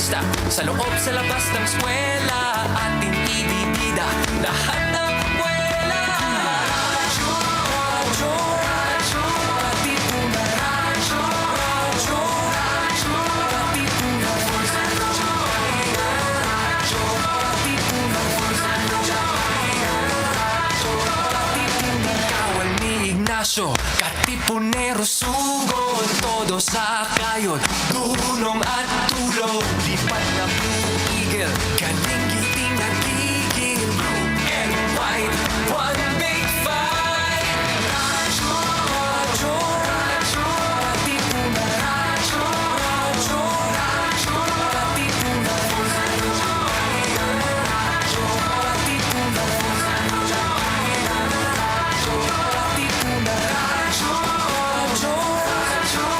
artista. Sa loob, sa labas ng eskwela, ating ibibida lahat ng buwela. Radyo, radyo, radyo, Katipunan. Radyo, radyo, radyo, Katipunan. Radyo, radyo, Katipunan. Radyo, Katipunan. Kawal ni Ignacio, Katipunero sugod, todo sa kayon, tulong at tulong. Lipat na Blue Eagle, kaning giting nagigil. Blue and white, one big fight. Radyo, radyo, radyo, Katipunan. Radyo, radyo, radyo, Katipunan. Radyo, radyo, Katipunan. Radyo, radyo, Katipunan. Radyo, radyo,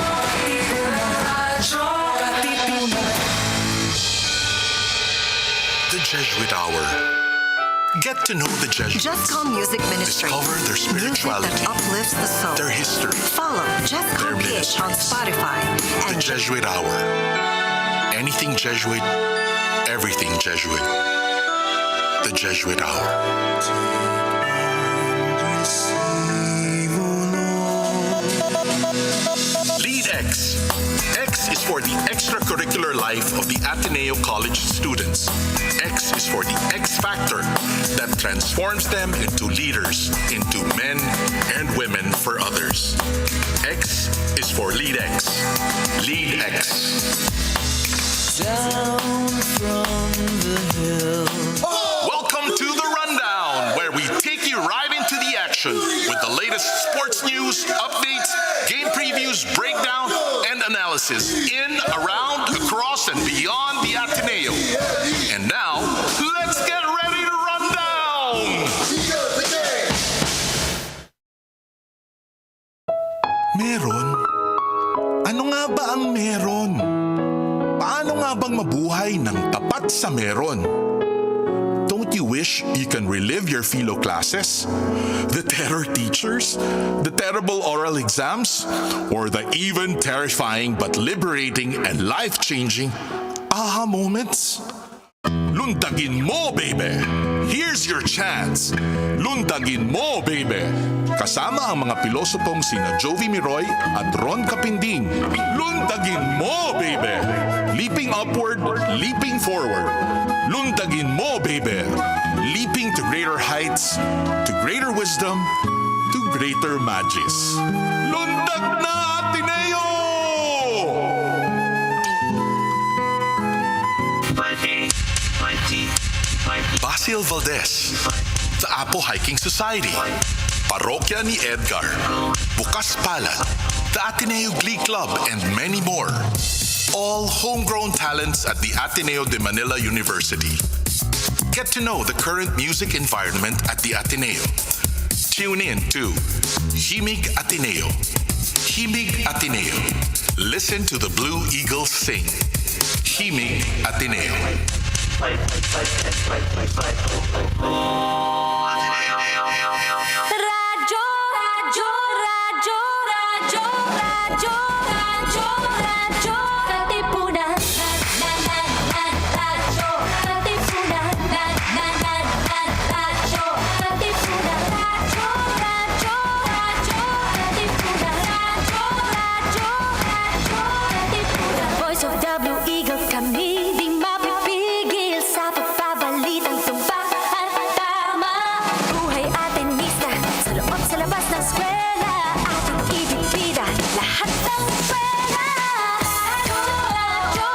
radyo, Katipunan. The Jesuit Hour. Get to know the Jesuits. Just Call Music Ministry. Discover their spirituality, Music that uplifts the soul. their history. Follow Just Call their PH on ministries. Spotify. The And Jesuit Hour. Anything Jesuit, everything Jesuit. The Jesuit Hour. Lead X. X is for the extracurricular life of the Ateneo College students. X is for the X factor that transforms them into leaders, into men and women for others. X is for Lead X. Lead X. Down from the hill. Welcome to the Rundown, where we take you right into the action with the latest sports news, updates, game previews, breakdown, and analysis in, around, across, and beyond the Ateneo. And now, let's get ready to run down! Meron? Ano nga ba ang meron? Paano nga bang mabuhay ng tapat sa meron? Don't you wish you can relive your philo classes? The terror teachers? The terrible oral exams? Or the even terrifying but liberating and life-changing aha moments? Luntagin mo, baby! Here's your chance! Luntagin mo, baby! Kasama ang mga pilosopong sina Jovi Miroy at Ron Capinding. Luntagin mo, baby! Leaping upward, leaping forward. Luntagin mo, baby! Leaping to greater heights, to greater wisdom, to greater magis. Lundag na, Ateneo! Basil Valdez, the Apo Hiking Society, Parokya ni Edgar, Bukas Palad, the Ateneo Glee Club, and many more. All homegrown talents at the Ateneo de Manila University. Get to know the current music environment at the Ateneo. Tune in to Himig Ateneo. Himig Ateneo. Listen to the Blue Eagles sing. Himig Ateneo. Radyo, radyo, radyo, radyo, radyo, radyo, radyo, Katipunan. Radyo, Katipunan. Radyo, Katipunan. Radyo, radyo, radyo, Katipunan. Radyo, radyo, radyo, Katipunan. Voice of the Blue Eagle, kami di mapipigil sa pagbabalitang tumpak at tama. Buhay Atenista, sa loob sa labas ng eskwela, ating ibibida lahat ng pera. Radyo, radyo,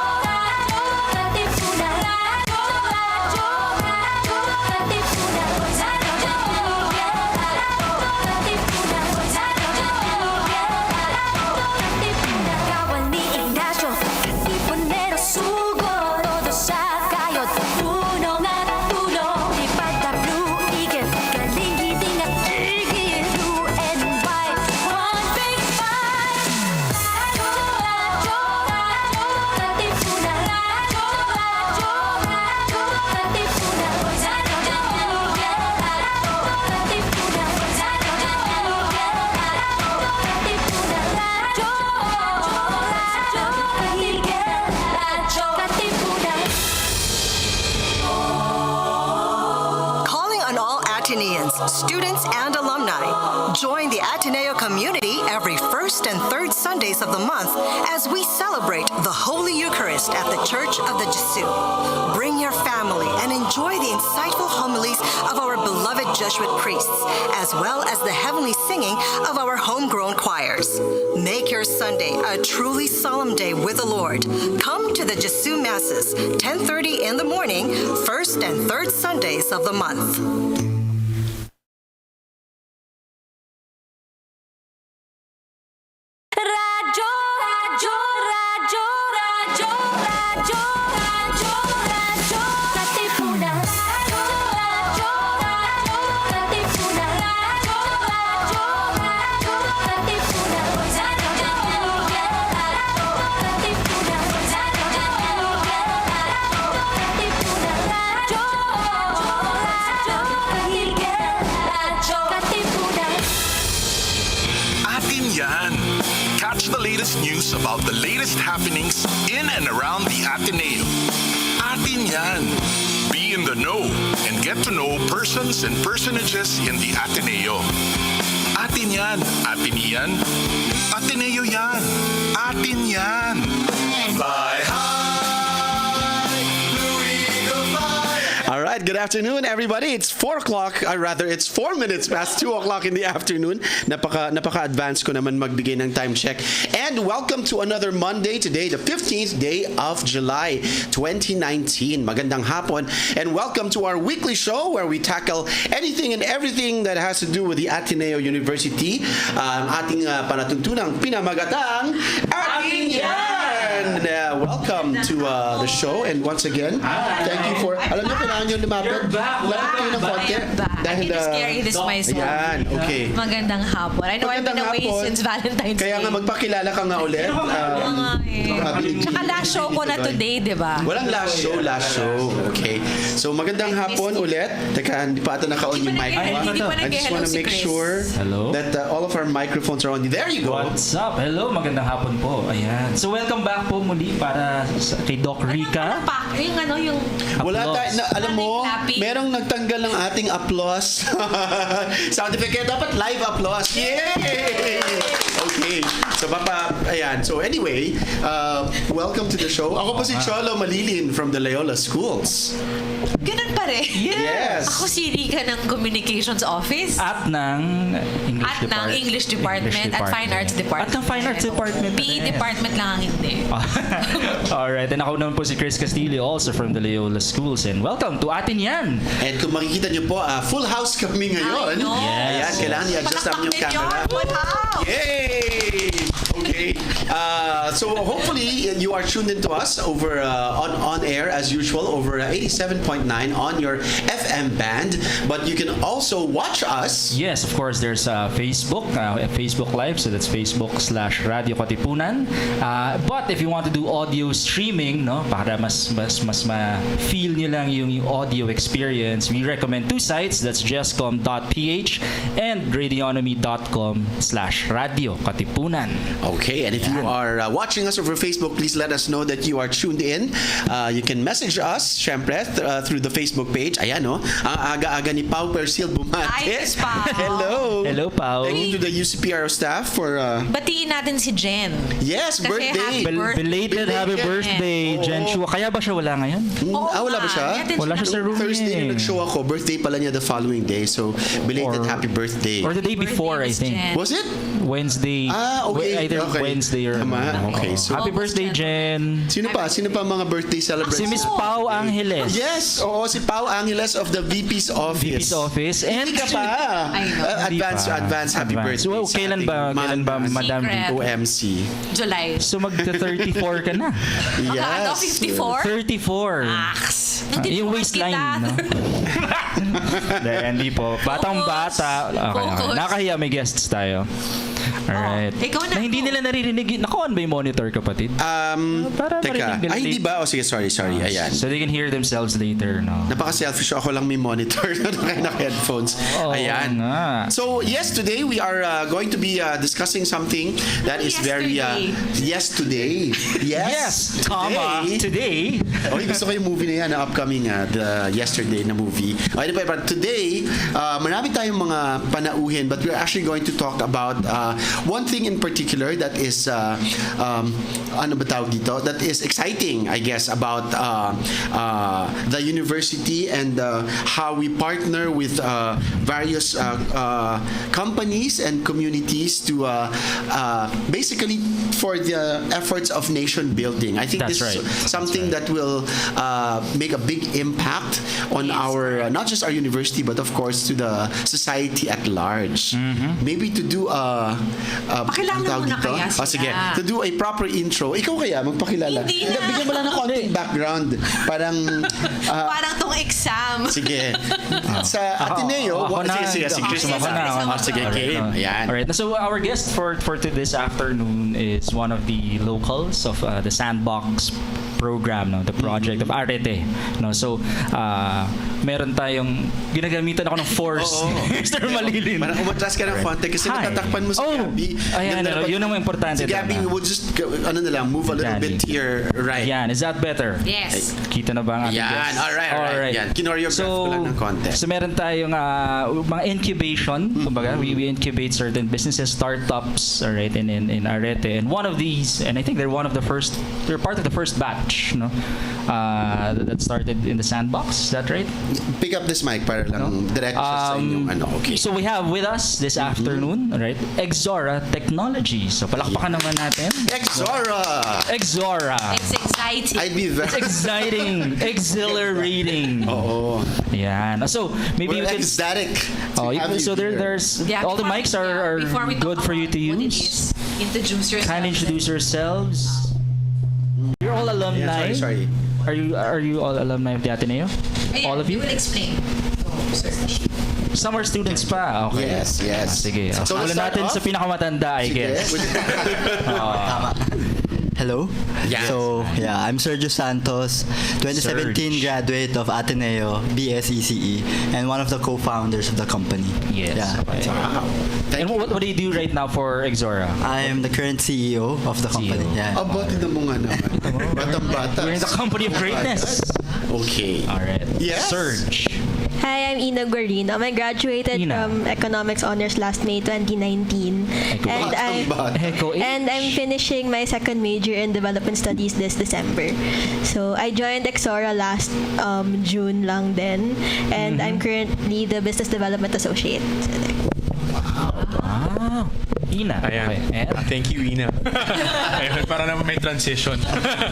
students, and alumni. Join the Ateneo community every first and third Sundays of the month as we celebrate the Holy Eucharist at the Church of the Jesu. Bring your family and enjoy the insightful homilies of our beloved Jesuit priests, as well as the heavenly singing of our homegrown choirs. Make your Sunday a truly solemn day with the Lord. Come to the Jesu Masses, 10:30 in the morning, first and third Sundays of the month. Radyo, radyo, radyo, radyo, radyo, radyo, radyo, Katipunan. Radyo, radyo, radyo, Katipunan. Radyo, radyo, radyo, Katipunan. Radyo, radyo, Katipunan. Radyo, radyo, Katipunan. Atin Yan. Catch the latest news about the latest happenings in and around the Ateneo. Atin Yan. Be in the know and get to know persons and personages in the Ateneo. Atin Yan. Atin Yan. Ateneo yan. Atin Yan. Fly high, Luigo fly. All right, good afternoon, everybody. It's 4 o'clock, or rather, it's 4 minutes past 2 o'clock in the afternoon. Napaka-advance ko naman magbigay ng time check. And welcome to another Monday today, the 15th day of July, 2019. Magandang hapon. And welcome to our weekly show where we tackle anything and everything that has to do with the Ateneo University. Ang ating panatuntunang pinamagatang Atin Yan! Welcome to the show. And once again, thank you for... Alam niyo, kailangan nyo lumapit. You're back. Lapit kayo ng konti. You're back. Dahil, I need to scary this myself. Ayan, okay. Magandang hapon. I know I've been away hapon. since Valentine's Kaya Day. nga magpakilala ka nga ulit. Tsaka last show ko na today, di ba? Walang last show. Okay. So magandang hapon ulit. Teka, hindi pa ata naka-on yung mic. Hindi pa I just nag-hello want to si make Chris. sure Hello. that all of our microphones are on. There you go. What's up? Hello, magandang hapon po. Ayan. So welcome back po muli para kay Doc Rica. Yung ano, yung... Wala tayo, alam mo, Clapping. merong nagtanggal ng ating applause. Sound effect kaya dapat live applause. Yay! Okay. So, ayan. So, anyway, welcome to the show. Ako po si Cholo Mallilin from the Loyola Schools. Ganun pa rin. Yes. Ako si Rica ng Communications Office. At ng English Department at Fine Arts Department. At ng Fine Arts Department. PE Department lang ang hindi. Alright. And ako naman po si Chris Castillo, also from the Loyola Schools. And welcome to Atin Yan. And kung makikita nyo po, full house kami ngayon. I know. Ayan, kailangan i-adjust namin yung camera. Full house! Yay! Okay. So hopefully you are tuned into us over on air as usual over 87.9 on your FM band. But you can also watch us. Yes, of course, there's Facebook Live. So that's Facebook/Radio Katipunan. But if you want to do audio streaming, no, para mas ma-feel nyo lang yung audio experience, we recommend two sites. That's justcom.ph and radionomy.com/Radio Katipunan. Okay, and if you are watching us over Facebook, please let us know that you are tuned in. You can message us, syempre, through the Facebook page. Ayan, no? Ang aga-aga ni Pau Persil bumate. Hi, Miss Pau. Hello. Hello, Pao. Thank you to the UCPRO staff for... Batiin natin si Jen. yes, Kasi birthday. happy birthday. Belated happy birthday, Jen Chua. Kaya ba siya wala ngayon? Wala ba siya? Wala siya sa room Thursday niya. nung nag-show ako, birthday pala niya the following day. So, belated Or- happy birthday. Or the day before, I think. Was it? Wednesday. Okay. Either Okay. Wednesday or... Tama. Okay, so... Happy birthday, Jen. Sino pa? Sino pa mga birthday celebrants? Si Miss Pau Angeles. Yes, oo, si Pau Angeles of the VP's office. VP's office. And Hindi ka pa. I know. Advance happy birthday. So, sa kailan ating ba, Madam Secret. Vico? OMC. July. So, magta-34 ka na. Ano, 54? 34. Aks. Yung waistline, no? Hindi po. Batang bata. Okay. Focus. Nakahiya, may guests tayo. Alright. Ikaw na. Na hindi nila naririnig. Naka-on ba yung monitor, kapatid? Para Teka. marinig nila. Ay, hindi ba? O sige, sorry. Ayan. So they can hear themselves later, no? Napaka-selfish ako lang may monitor na headphones. Oo Ayan. nga. So, yes, today we are going to be discussing something that is very... yes, today. Yes, today. Okay, gusto ko yung movie na yan, na upcoming the yesterday na movie. Okay, but today, marami tayong mga panauhin, but we're actually going to talk about one thing in particular that is, ano ba tawag dito? That is exciting, I guess, about the university and how we partner with various companies and communities to basically for the efforts of nation building. I think That's this right. is something that will make a big impact on our not just our university but of course to the society at large. Maybe to do Pakilala ang tawag muna dito? kaya sila. Sige, to do a proper intro. Ikaw kaya magpakilala. Hindi na. Bigyan mo lang ng konting background. Parang Parang tong exam. sige. Sa Ateneo, sige, sige, game. Ayan. Alright. So our guest for this afternoon is one of the locals of the Sandbox program, no, the project of Arete, no. So meron tayong ginagamitan ako ng force, Mr. Mallilin. Parang umatras ka ng konti kasi Hi. natatakpan mo si Gabby. Ayan, yun ang importante. Si Gabby, we will just move a little bit to your right. Yan, is that better? Yes. Kita na ba ang ating Yan, guest? alright. Yan, kinoreograph ko lang ng konti. So meron tayong mga incubation, kumbaga, we incubate certain businesses, startups, alright, in Arete. And one of these, and I think they're part of the first batch, no, that started in the Sandbox. Is that right? Pick up this mic para lang direct sa inyong okay. So we have with us this afternoon, right, Exora Technology. So palakpakan naman natin. Exora. It's exciting. I'd be very... It's exciting, exhilarating. Oo. Yan. So maybe We're we can. ecstatic. So there's all the mics are good for you to use. Introduce yourself. Kindly introduce yourselves. You're all alumni. Yeah, sorry. Are you all alumni of the Ateneo? All of you? will explain. Some are students pa. Okay. Yes. Sige. So, let's Ulan start natin off. sa pinakamatanda, I guess. Hello. Yes. So, I'm Serg Santos, 2017 Serg. graduate of Ateneo, BSECE, and one of the co-founders of the company. Yes. Yeah. Okay. Wow. And what do you do right now for Exora? I am the current CEO of the company. CEO. Yeah. Abati na mo nga naman. Batang-bata. We're in the company of greatness. Okay. All right. Yes. Serg. Hi, I'm Ina Guarino. I graduated Ina. from Economics Honors last May 2019. And I'm finishing my second major in Development Studies this December. So I joined Exora last June lang din. And I'm currently the Business Development Associate. So, there. Wow. Ina. Ayan. Okay. And? Thank you, Ina. Ayan, para naman may transition.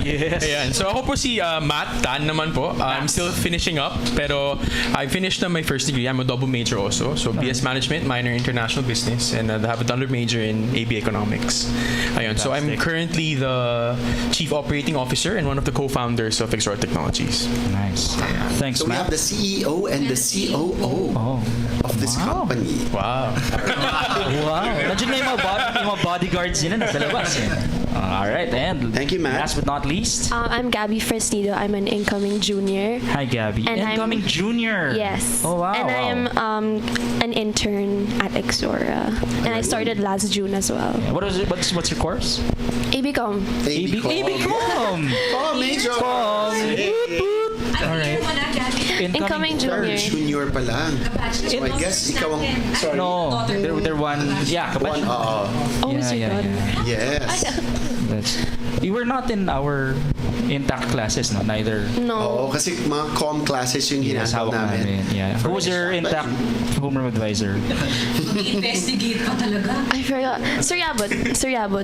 Yes. Ayan. So ako po si Matt Tan naman po. I'm still finishing up, pero I finished na my first degree. I'm a double major also. So BS Management, minor International Business, and I have a double major in AB Economics. Ayan. So I'm currently the Chief Operating Officer and one of the co-founders of Exora Technologies. Nice. Thanks, So we have Matt. the CEO and the COO of this company. Wow. Wow. Nandiyan na yung mga bodyguards nila nasa labas. Alright, and Thank you, Matt. last but not least, I'm Gabby Fresnido. I'm an incoming junior. hi Gabby. And Incoming junior. Yes. Oh wow. And I am an intern at Exora. And I started last June as well. Yeah, what is it? What's your course? ABCom. ABCom. Oh, major. Alright. Incoming junior. Junior pa lang. So I guess ikaw ang... Sorry. No, they're one. Yeah, One, Oh, is it good? Yes. You were not in our intact classes, no? Neither. Oo, No. kasi mga com classes yung Yes, ginagawa hawak namin. namin. Yeah. Who was your intact homeroom advisor? Investigate pa talaga. I forgot. Sir Yabot.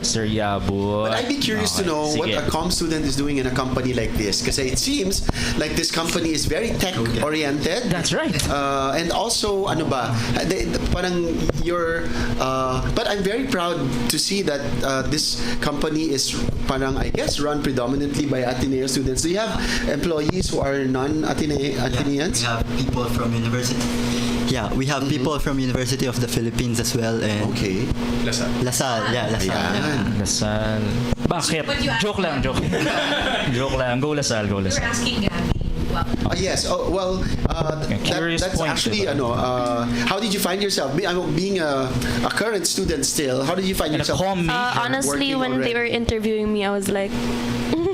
Sir Yabo. But I'd be curious to know what a com student is doing in a company like this. Kasi it seems like this company is very tech-oriented. That's right. And also, ano ba, parang but I'm very proud to see that this company is parang, I guess, run predominantly by Ateneo students. Do you have employees who are non-Ateneans? We have people from university. Yeah, we have people from University of the Philippines as well. And Okay. Lasal. LaSalle, yeah, LaSalle. Ayan. Lasal. Bakit? Joke lang, joke. Joke lang. Go Lasal, go Lasal. asking Gabby. Yes. Oh, well, Curious that's point, actually, diba? how did you find yourself? Being a current student still, how did you find And a yourself? calm nature. Honestly, Working when they were already. interviewing me, I was like,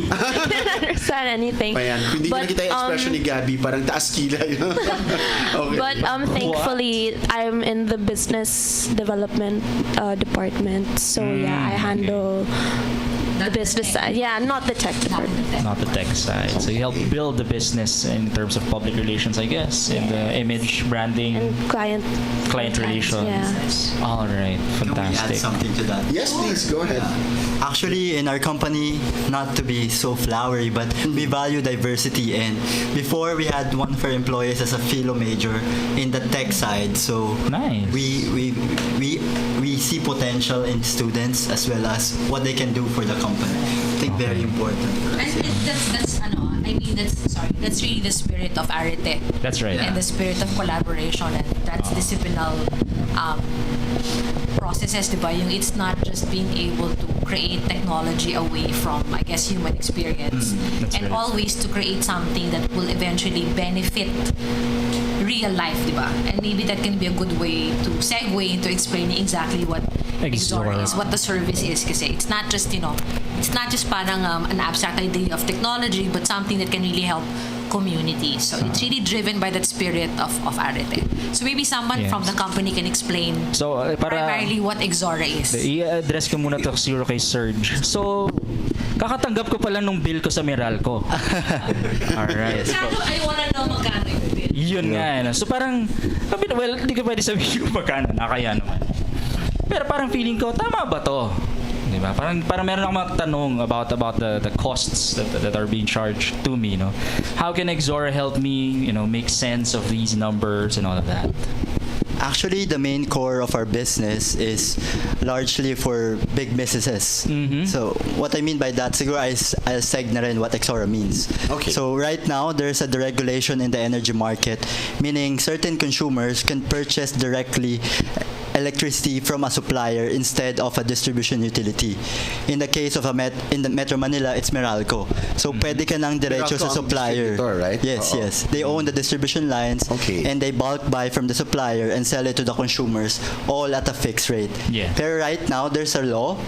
I didn't understand anything. Ayan, hindi ko nakita yung expression ni Gabby, parang taas kilay. Okay. But thankfully, I'm in the business development department. So yeah, I handle the business side. Yeah, not the tech department. Not the tech side. So you help build the business in terms of public relations, I guess, and the image, branding, And client relations. Yeah. All right, Can we add fantastic. something to that? Yes, please, go ahead. Actually, in our company, not to be so flowery, but we value diversity. And before, we had one of our employees as a philo major in the tech side. So Nice. we see potential in students as well as what they can do for the company. I think very important. That's really the spirit of Arete. That's right. And the spirit of collaboration and transdisciplinary processes, diba? Yung it's not just being able to create technology away from, I guess, human experience. That's And right. always to create something that will eventually benefit real life, diba? And maybe that can be a good way to segue into explaining exactly what Exora is, what the service is. Kasi it's not just, it's not just parang an abstract idea of technology, but something that can really help communities. So it's really driven by that spirit of Arete. So maybe someone from the company can explain So, primarily what Exora is. I-address ko muna to siguro kay Serg. So, kakatanggap ko pala nung bill ko sa Meralco. Alright. I wanna know magkano yung bill. Yun nga. So parang, well, hindi ko pwede sabihin kung magkano. Nakaya naman. Pero parang feeling ko, tama ba to? Diba? Parang meron akong magtanong about the costs that are being charged to me. How can Exora help me make sense of these numbers and all of that? Actually, the main core of our business is largely for big businesses. So, what I mean by that, siguro I'll seg na rin what Exora means. Okay. So, right now, there's a deregulation in the energy market, meaning certain consumers can purchase directly electricity from a supplier instead of a distribution utility. In the case of in the Metro Manila, it's Meralco. So, pwede ka nang diretso sa Meralco ang supplier. distributor, right? Yes, Oo. yes. They own the distribution lines, Okay. and they bulk buy from the supplier and sell it to the consumers, all at a fixed rate. Yeah. Pero right now, there's a law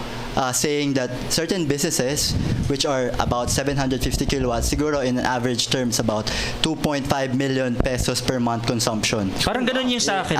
saying that certain businesses, which are about 750 kilowatts, siguro in average terms about 2.5 million pesos per month consumption. Parang ganun yung sa akin.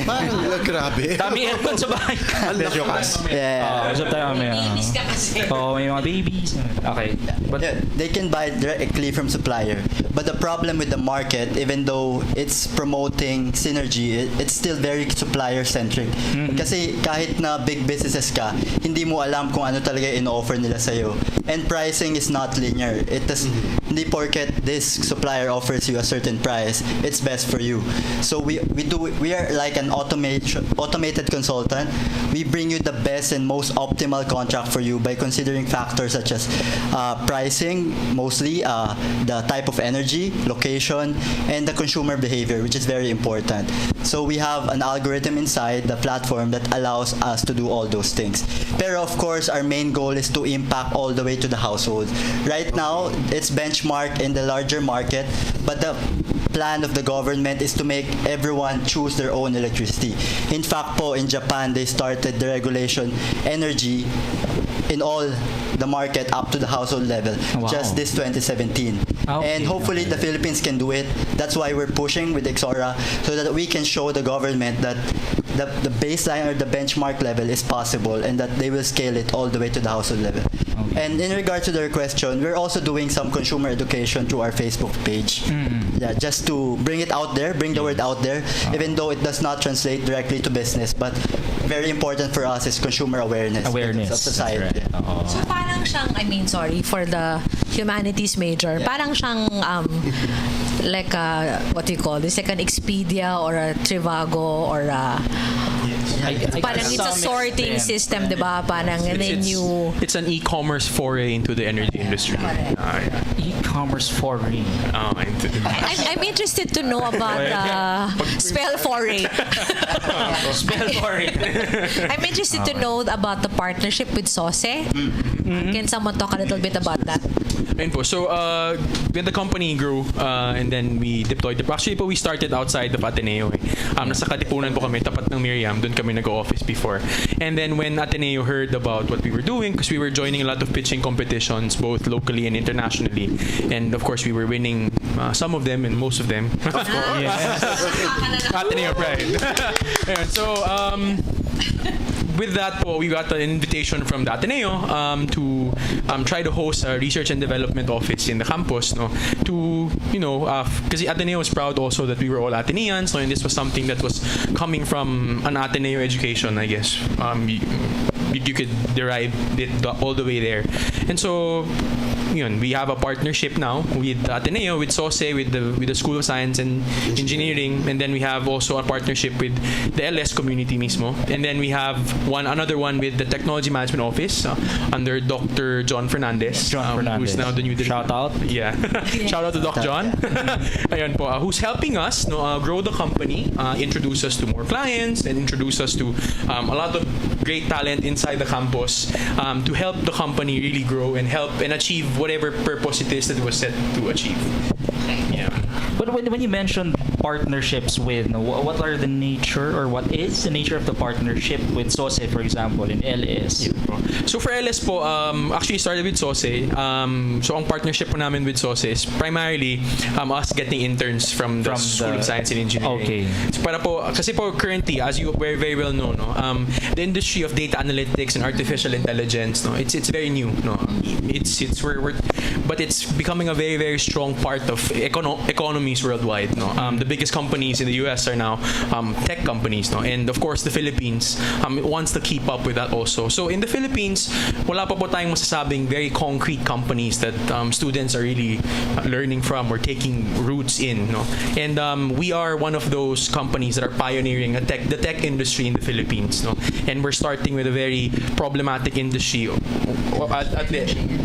Parang grabe. Dami aircon sa bahay. Ang lakas. Yeah. So tayo may may mga babies. Okay. But They can buy directly from supplier. But the problem with the market, even though it's promoting synergy, it's still very supplier-centric. Kasi kahit na big businesses ka, hindi mo alam kung ano talaga in-offer nila sa'yo. And pricing is not linear. Hindi porket this supplier offers you a certain price, it's best for you. So we are like an automated consultant. We bring you the best and most optimal contract for you by considering factors such as pricing, mostly the type of energy, location, and the consumer behavior, which is very important. So we have an algorithm inside the platform that allows us to do all those things. Pero of course, our main goal is to impact all the way to the household. Right now, it's benchmarked in the larger market, but the plan of the government is to make everyone choose their own electricity. In fact po, in Japan, they started the regulation energy in all the market up to the household level just this 2017. Okay. And hopefully the Philippines can do it. That's why we're pushing with Exora so that we can show the government that the baseline or the benchmark level is possible and that they will scale it all the way to the household level. Okay. And in regard to their question, we're also doing some consumer education through our Facebook page. Yeah, just to bring it out there, bring the word out there, even though it does not translate directly to business, but very important for us is consumer awareness of society. That's right. So parang siyang, for the humanities major, parang siyang like what do you call this? Like an Expedia or a Trivago or a Parang it's a sorting system, di ba? Parang and then you... It's an e-commerce foray into the energy industry. E-commerce foray. I'm interested to know about spell foray. Spell foray. I'm interested to know about the partnership with Sose. Can someone talk a little bit about that? Ayun po. So, when the company grew, and then we deployed actually po, we started outside of Ateneo. Nasa Katipunan po kami, tapat ng Miriam. Doon kami nag-office before. And then when Ateneo heard about what we were doing, because we were joining a lot of pitching competitions, both locally and internationally. And of course, we were winning some of them and most of them. Of course. Ateneo pride. Ayun, so, with that po, we got an invitation from the Ateneo to try to host a research and development office in the campus, no, to, you know, because the Ateneo is proud also that we were all Ateneans, no, and this was something that was coming from an Ateneo education, I guess. You could derive it all the way there. And so, yun, we have a partnership now with Ateneo, with SOSE, with the School of Science and Engineering, and then we have also a partnership with the LS community mismo. And then we have another one with the Technology Management Office under Dr. John Fernandez. Who's now the new director. Shout out. Yeah. Shout out to Doc John. Ayun po, who's helping us grow the company, introduce us to more clients, and introduce us to a lot of great talent inside the campus to help the company really grow and help and achieve whatever purpose it is that it was set to achieve. Yeah. But when you mentioned partnerships with, what are the nature or what is the nature of the partnership with SOSE, for example, in LS? Yeah. So for LS po, actually started with SOSE. So ang partnership po namin with SOSE is primarily us getting interns from the School of Science and Engineering. Okay. So para po, kasi po currently, as you very, very well know, no, the industry of data analytics and artificial intelligence, no, it's very new, no. But it's becoming a very, very strong part of economies worldwide, no. The biggest companies in the US are now tech companies, no, and of course the Philippines wants to keep up with that also. So in the Philippines, wala pa po tayong masasabing very concrete companies that students are really learning from or taking roots in, no. And we are one of those companies that are pioneering the tech industry in the Philippines, no. And we're starting with a very problematic industry.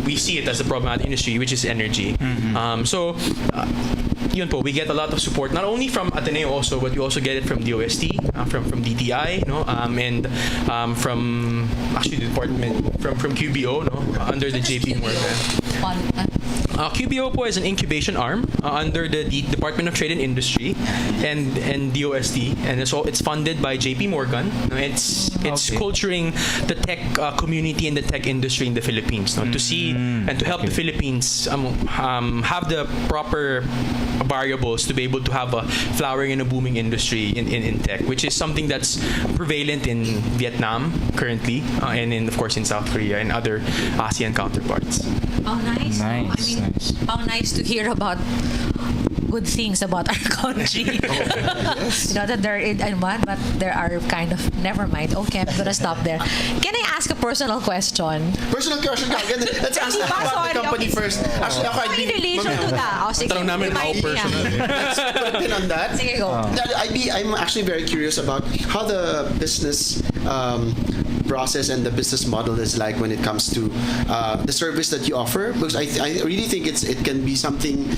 We see it as a problematic industry, which is energy. So yun po, we get a lot of support not only from Ateneo also, but we also get it from DOST, from DTI, no, and from actually the department from QBO, no, under the JP Morgan. QBO po is an incubation arm under the Department of Trade and Industry and DOST, and so it's funded by JP Morgan. It's culturing the tech community and the tech industry in the Philippines, no, to see and to help the Philippines have the proper variables to be able to have a flowering and a booming industry in tech, which is something that's prevalent in Vietnam currently, and of course in South Korea and other ASEAN counterparts. Oh, nice. How nice to hear about good things about our country. You know that but there are kind of, never mind. Okay, I'm gonna stop there. Can I ask a personal question? Personal question ka. Let's ask about the company first. Actually, ako, in relation to that. Sige. Tanong namin how personal. Let's put a pin on that. Sige, go. I'm actually very curious about how the business process and the business model is like when it comes to the service that you offer, because I really think it can be something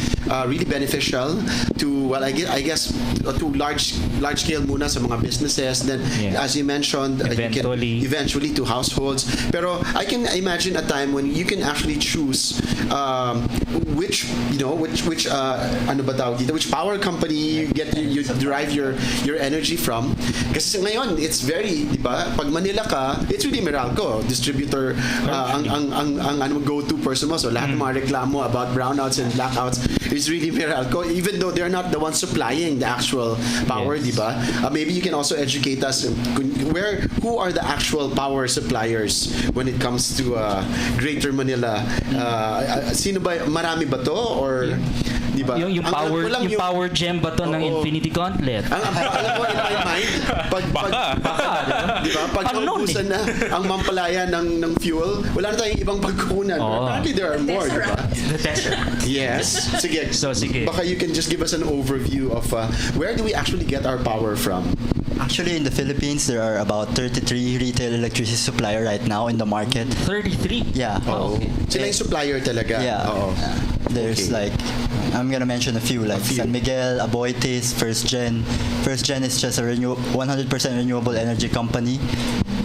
really beneficial to, well, I guess to large scale muna sa mga businesses, then as you mentioned, eventually to households. Pero I can imagine a time when you can actually choose which power company you derive your energy from. Kasi ngayon it's very, di ba, pag Manila ka, it's really Meralco distributor, ang go-to person mo, so lahat ng mga reklamo about brownouts and blackouts is really Meralco, even though they're not the ones supplying the actual power, di ba? Maybe you can also educate us who are the actual power suppliers when it comes to Greater Manila. Sino ba, marami ba to, or diba? Yung power gem ba to ng Infinity Gauntlet? Alam mo, in my mind, pag naubusan na ang Mampalaya ng fuel, wala na tayong ibang pagkukunan. Apparently there are more, diba? The Tesseract. Yes. Sige. So, sige. Baka you can just give us an overview of where do we actually get our power from? Actually, in the Philippines, there are about 33 retail electricity supplier right now in the market. 33? Yeah. Oh, okay. Sila yung supplier talaga. Yeah. Oo. There's Okay. like, I'm gonna mention a few, like San Miguel, Aboitiz, First Gen. First Gen is just a 100% renewable energy company.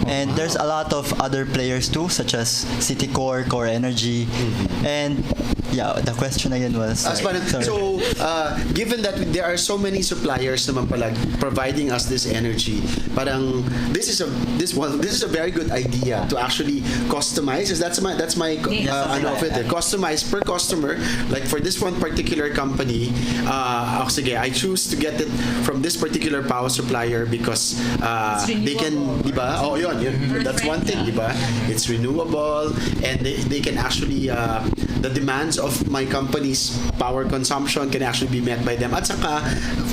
And there's a lot of other players too, such as Citycore, Core Energy, and yeah, the question again was. Sorry. So, given that there are so many suppliers naman pala providing us this energy, parang this is a very good idea to actually customize. That's my ano of it. Customize per customer. Like for this one particular company, sige, I choose to get it from this particular power supplier because they can, di ba? Oh, yun. That's one thing, di ba? It's renewable and they can actually the demands of my company's power consumption can actually be met by them. At saka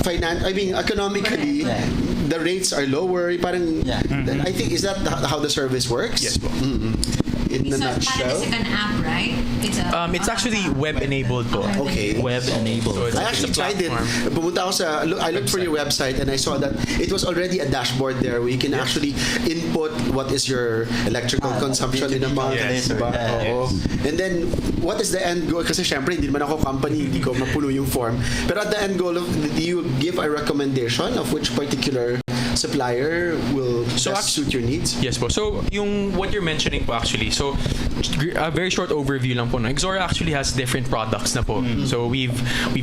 economically the rates are lower. Parang I think is that how the service works? Yes po. In a nutshell. It's like an app, right? It's actually web-enabled po. Okay. Web-enabled. So it's I actually tried it. Pumunta ako I looked for your website and I saw that it was already a dashboard there where you can actually input what is your electrical consumption in a month. Yes. Diba? Oo. And then, what is the end goal? Kasi syempre, hindi naman ako company, hindi ko mapuno yung form. Pero at the end goal, do you give a recommendation of which particular supplier will best suit your needs? Yes po. So, what you're mentioning po actually, so a very short overview lang po. No? Exora actually has different products na po. So, we've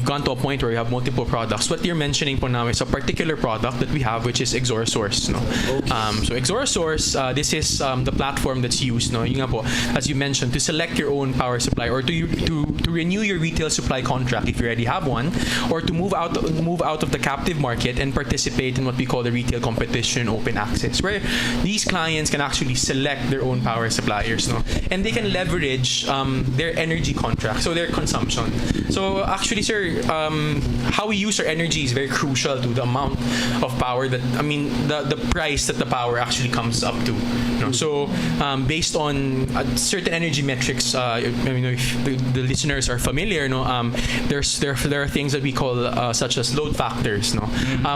gone to a point where we have multiple products. What you're mentioning po now is a particular product that we have, which is Exora Source. No? Okay. So, Exora Source, this is the platform that's used, no? Yun nga po, as you mentioned, to select your own power supply or to renew your retail supply contract if you already have one, or to move out of the captive market and participate in what we call the retail competition open access, where these clients can actually select their own power suppliers, no? And they can leverage their energy contract, so their consumption. So actually, sir, how we use our energy is very crucial to the amount of power that, the price that the power actually comes up to. You know? So based on certain energy metrics, if the listeners are familiar, no, there are things that we call such as load factors, no,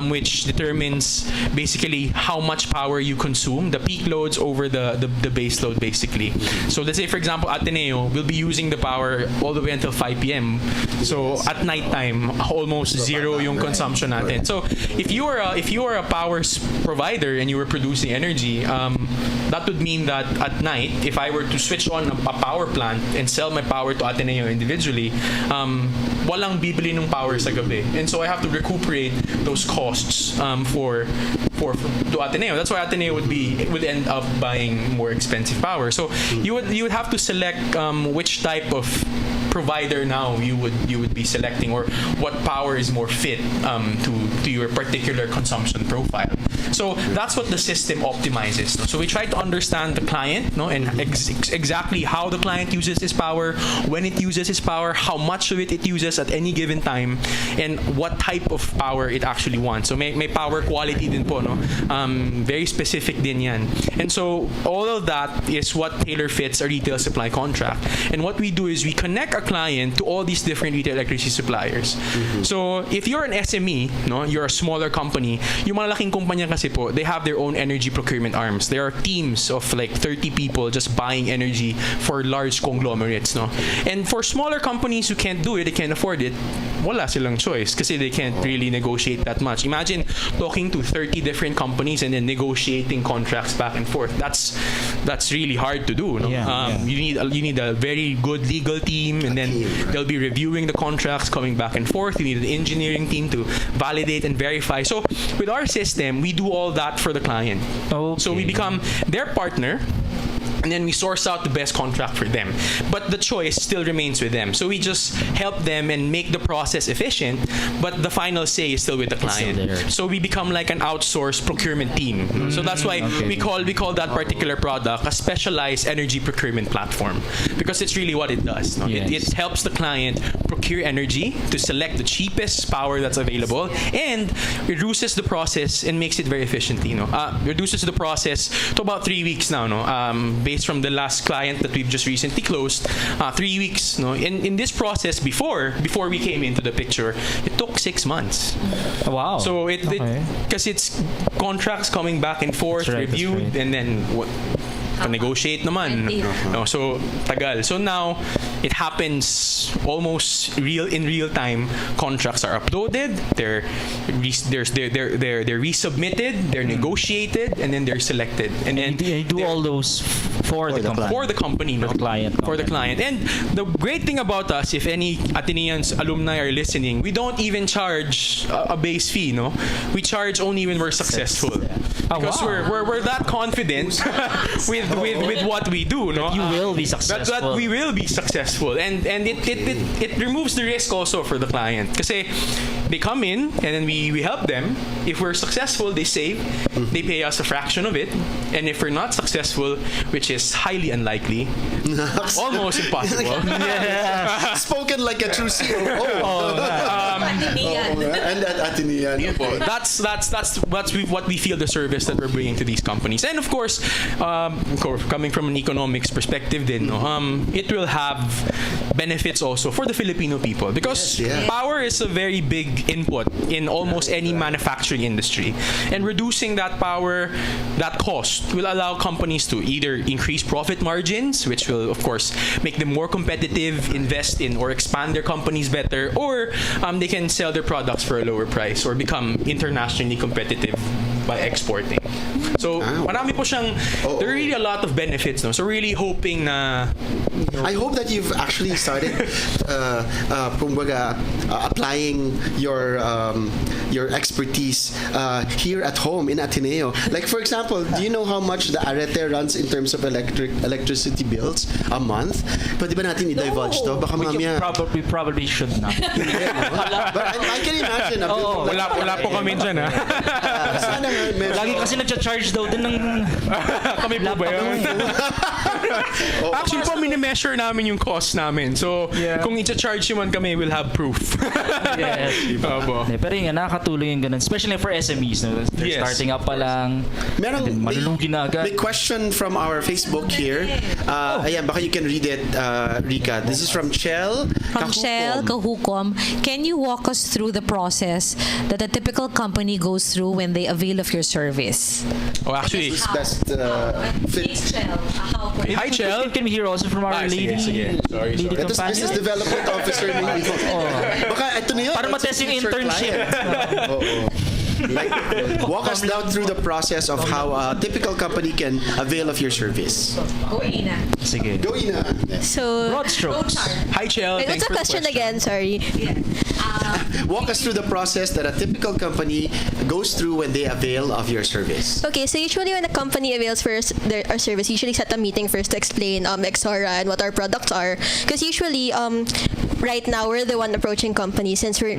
which determines basically how much power you consume, the peak loads over the base load, basically. So let's say, for example, Ateneo will be using the power all the way until 5 p.m. So at night time, almost zero yung consumption natin. So if you are a power provider and you were producing energy, that would mean that at night, if I were to switch on a power plant and sell my power to Ateneo individually, walang bibili ng power sa gabi. And so I have to recuperate those costs to Ateneo. That's why Ateneo would end up buying more expensive power. So you would have to select which type of provider now you would be selecting, or what power is more fit to your particular consumption profile. So that's what the system optimizes. No? So we try to understand the client, no, and exactly how the client uses his power, when it uses his power, how much of it uses at any given time, and what type of power it actually wants. So may power quality din po, no? Very specific din yan. And so all of that is what tailor fits a retail supply contract. And what we do is we connect a client to all these different retail electricity suppliers. So if you're an SME, no, you're a smaller company, yung malalaking kumpanya kasi po, they have their own energy procurement arms. There are teams of like 30 people just buying energy for large conglomerates, no? And for smaller companies who can't do it, they can't afford it, wala silang choice kasi they can't really negotiate that much. Imagine talking to 30 different companies and then negotiating contracts back and forth. That's really hard to do, no? You need a very good legal team, and then they'll be reviewing the contracts, coming back and forth. You need an engineering team to validate and verify. So with our system, we do all that for the client. Okay. So we become their partner, and then we source out the best contract for them. But the choice still remains with them. So we just help them and make the process efficient, but the final say is still with the client. So we become like an outsourced procurement team. So that's why we call that particular product a specialized energy procurement platform, because it's really what it does. No? Yes. It helps the client procure energy to select the cheapest power that's available, and reduces the process and makes it very efficient. Reduces the process to about 3 weeks now. No, based from the last client that we've just recently closed, 3 weeks. No, in this process before we came into the picture, it took 6 months. Wow. So because it's contracts coming back and forth, That's right, reviewed, and then negotiate naman. No, so tagal. So now it happens almost in real time. Contracts are uploaded, they're resubmitted, they're negotiated, and then they're selected. And then you do all those for the company. For the company, no? For the client. For the client. And the great thing about us, if any Ateneans alumni are listening, we don't even charge a base fee, no? We charge only when we're successful. Because we're that confident with what we do, no? You will be successful. That we will be successful, and it removes the risk also for the client. Kasi they come in and then we help them. If we're successful, they save. They pay us a fraction of it, and if we're not successful, which is highly unlikely, almost impossible. Yeah. Spoken like a true CEO. And Atin Yan. That's what we feel the service that we're bringing to these companies. And of course, coming from an economics perspective, then it will have benefits also for the Filipino people, because power is a very big input in almost any manufacturing industry, and reducing that power, that cost, will allow companies to either increase profit margins, which will of course make them more competitive, invest in or expand their companies better, or they can sell their products for a lower price or become internationally competitive by exporting. So marami po siyang, there are really a lot of benefits, no? So really hoping na, I hope that you've actually started applying your expertise here at home in Ateneo. Like for example, do you know how much the arete runs in terms of electricity bills a month? Pwede ba natin i-divulge to? Baka mamaya. We probably should not. But I can imagine. wala po kami dyan, ha? Lagi kasi nagcha-charge daw din ng Kami po ba yun? Actually po, mini-measure namin yung cost namin. So, kung i-charge naman kami, we'll have proof. Yes. Pero yun, nakakatulong yung ganun. Especially for SMEs. No? They're starting up pa lang. Malulugi na agad. May question from our Facebook here. Ayan, baka you can read it, Rica. This is from Chel. From Shell Kahukom, can you walk us through the process that a typical company goes through when they avail of your service? Oh, actually, This is best fit. hi, Chel. Can we hear also from our lady? Sorry. Lady Ito si Business companion? Development Officer ni Baka ito na yun. Para matest yung internship. Like, walk us down through the process of how a typical company can avail of your service. Go, Ina. Sige. Go Ina. So, Broad strokes. Hi, Chel. wait, Thanks what's the for the question again? Sorry. Walk us through the process that a typical company goes through when they avail of your service. Okay, so usually when a company avails for our service, usually set a meeting first to explain Exora and what our products are. Because usually, right now we're the one approaching companies since we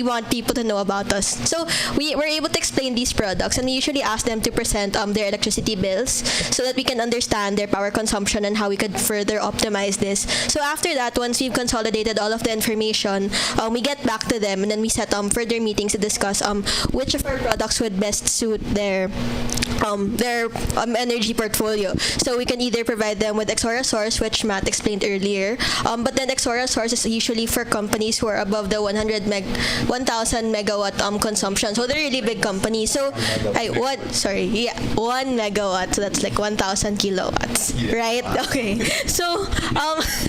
want people to know about us. So we're able to explain these products, and we usually ask them to present their electricity bills so that we can understand their power consumption and how we could further optimize this. So after that, once we've consolidated all of the information, we get back to them, and then we set further meetings to discuss which of our products would best suit their energy portfolio. So we can either provide them with Exora Source, which Matt explained earlier, but then Exora Source is usually for companies who are above the 1,000 megawatt consumption. So they're really big companies. So 1 megawatt. So that's like 1,000 kilowatts, right? Okay. So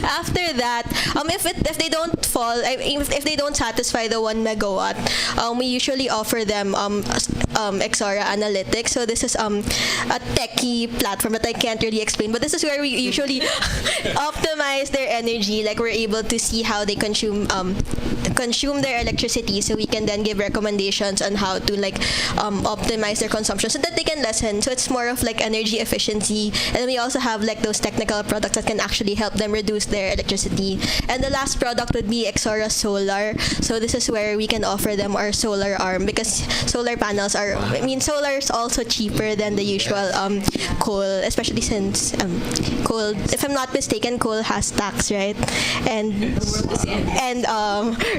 after that, if they don't fall, if they don't satisfy the 1 megawatt, we usually offer them Exora Analytics. So this is a techie platform that I can't really explain, but this is where we usually optimize their energy. Like we're able to see how they consume their electricity, so we can then give recommendations on how to optimize their consumption so that they can lessen. So it's more of like energy efficiency, and we also have like those technical products that can actually help them reduce their electricity. And the last product would be Exora Solar. So this is where we can offer them our solar arm, because solar panels solar is also cheaper than the usual coal, especially since coal, if I'm not mistaken, coal has tax, right? And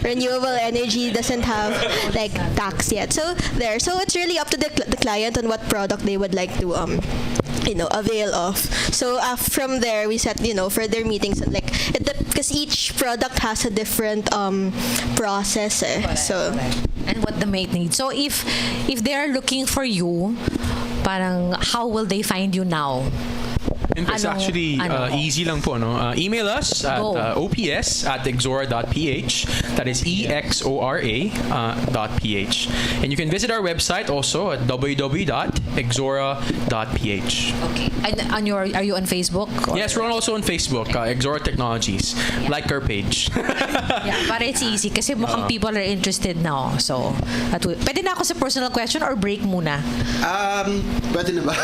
renewable energy doesn't have like tax yet. So it's really up to the client on what product they would like to avail of. So from there, we set, further meetings, like, because each product has a different process. So, And what the mate needs. So if they are looking for you, parang how will they find you now? It's actually easy lang po, no? Email us at ops@exora.ph. That is EXORA.ph. And you can visit our website also at www.exora.ph. Okay. And are you on Facebook? Yes, we're also on Facebook, Exora Technologies. Like our page. Yeah, para it's easy kasi mukhang people are interested now. So, pwede na ako sa personal question or break muna? Pwede na ba?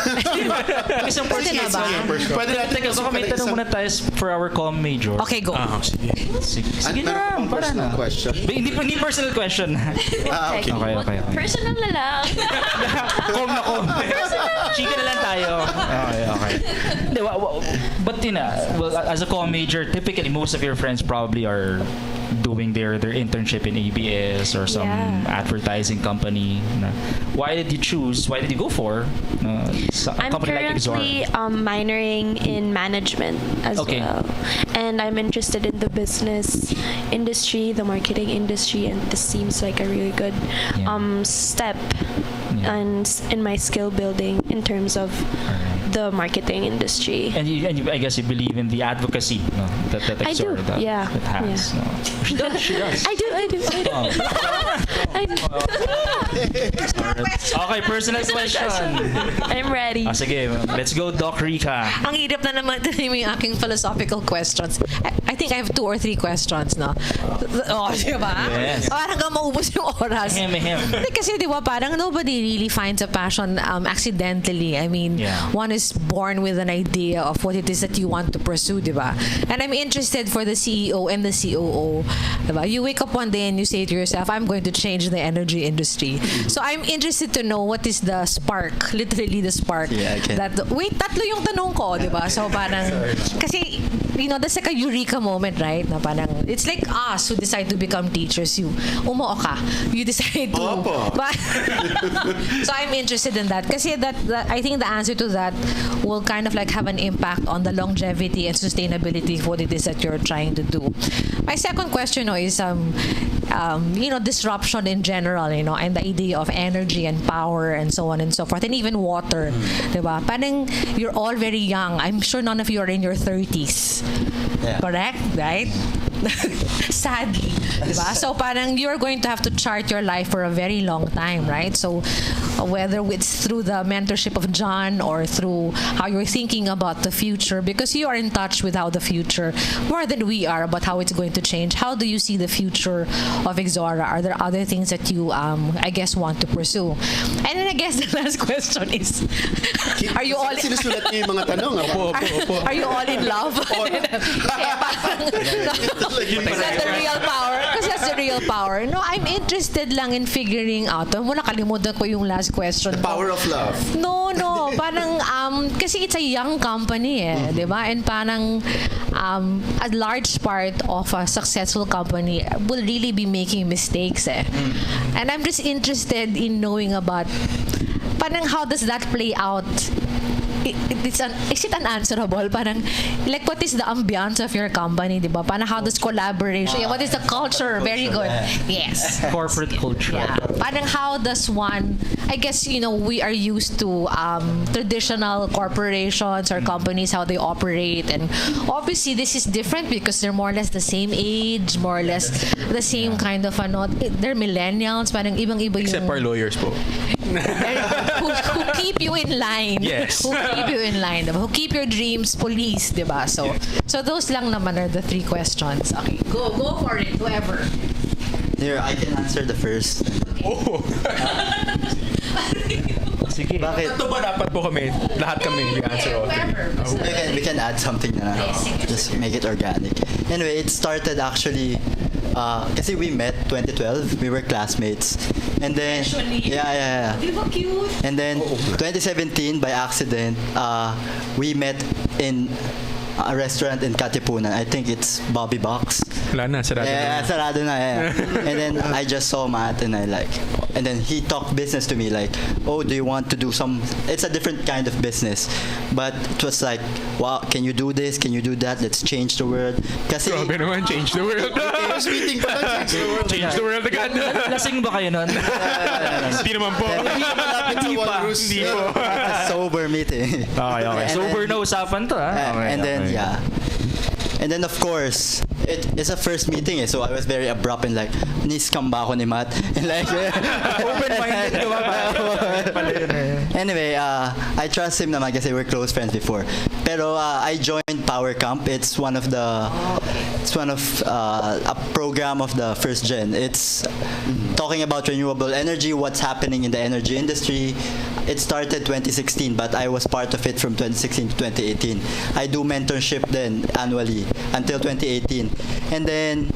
Isang Pwede na ba? Pwede natin Teka, baka may tanong muna tayo for our com major. Okay, go. Sige. Sige na, para na. Question. Hindi personal question. Okay. Okay. Personal na lang. Com na com. Chika na lang tayo. Okay. Hindi, but well, as a com major, typically most of your friends probably are doing their internship in ABS or some advertising company. Why did you go for a I'm company like Exora? currently minoring in management as well. And I'm interested in the business industry, the marketing industry, and this seems like a really good step and in my skill building in terms of the marketing industry. And I guess you believe in the advocacy that I do, Exora yeah. that has. Yeah. No? She does. I do. I do. Okay, personal question. I'm ready. Sige, let's go, Doc Rica. Ang hirap na naman yung aking philosophical questions. I think I have 2 or 3 questions, no? Oh, diba? Yes. Parang hanggang maubos yung oras. Him. Kasi diba, parang nobody really finds a passion accidentally. I mean, one is born with an idea of what it is that you want to pursue, diba? And I'm interested for the CEO and the COO. Diba? You wake up one day and you say to yourself, I'm going to change the energy industry. So I'm interested to know what is the spark, literally the spark. Wait, tatlo yung tanong ko, diba? So parang, kasi, that's like a eureka moment, right? Na parang, it's like us who decide to become teachers. You ka. You decide to. So I'm interested in that. Kasi that I think the answer to that will kind of like have an impact on the longevity and sustainability of what it is that you're trying to do. My second question is disruption in general, and the idea of energy and power and so on and so forth, and even water, diba? Parang you're all very young. I'm sure none of you are in your 30s. Yeah. Correct? Right? Sadly, diba? So parang you're going to have to chart your life for a very long time, right? So whether it's through the mentorship of John or through how you're thinking about the future, because you are in touch with how the future, more than we are, about how it's going to change. How do you see the future of Exora? Are there other things that you, I guess, want to pursue? And then I guess the last question is, are you all Sinusulat niyo yung mga tanong. are you all in love? Is that the real power? Because that's the real power. No, I'm interested lang in figuring out. Muna kalimutan ko yung last question. The power of love. No. Parang, kasi it's a young company di ba? And parang, a large part of a successful company will really be making mistakes And I'm just interested in knowing about, parang how does that play out? Is it unanswerable? Parang, like, what is the ambiance of your company, di ba? Parang how does collaboration, what is the culture? Very good. Yes. Corporate culture. Yeah. Parang how does one, I guess, we are used to traditional corporations or companies, how they operate. And obviously, this is different because they're more or less the same age, more or less the same kind of, they're millennials, parang ibang-iba yung... Except our lawyers po. who keep you in line. Yes. Who keep you in line. Diba? Who keep your dreams police, diba? So those lang naman are the 3 questions. Okay, go for it, whoever. Here, I can answer the first. Sige. Bakit? Ito ba dapat po kami? Lahat kami answer all three. We can add something na just make it organic. Anyway, it started actually kasi we met 2012, we were classmates. And then yeah. Di ba cute? And then 2017 by accident, we met in a restaurant in Katipunan. I think it's Bobby Box. Wala na, sarado Yeah, na. sarado na, yeah. And then I just saw Matt and then he talked business to me like, oh, do you want to do it's a different kind of business. But it was like, wow, can you do this? Can you do that? Let's change the world. Kasi, Grabe naman, change the world. First meeting pa lang, change the world. Change the world agad. Lasing ba kayo nun? Hindi naman po. Hindi pa. Hindi po. a sober meeting. Okay. And Sober then- na usapan to, ha? Okay, and then, okay. yeah. And then, of course, it's a first meeting, so I was very abrupt and like, ni-scam ba ako ni Matt? And like, Open-minded ka ba? Pala yun eh. Anyway, I trust him naman kasi we're close friends before. Pero I joined Power Camp. It's one of a program of the first gen. It's talking about renewable energy, what's happening in the energy industry. It started 2016, but I was part of it from 2016 to 2018. I do mentorship then annually until 2018. And then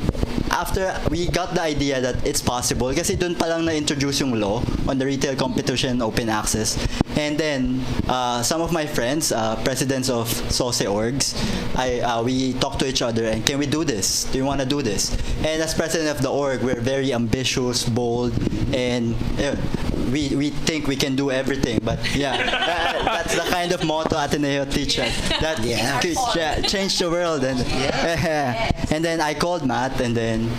after we got the idea that it's possible, kasi dun pa lang na-introduce yung law on the retail competition open access. And then some of my friends, presidents of SOSE orgs, we talked to each other and can we do this? Do you want to do this? And as president of the org, we're very ambitious, bold, and we think we can do everything. But yeah, that's the kind of motto Ateneo teaches that change the world. And and then I called Matt, and then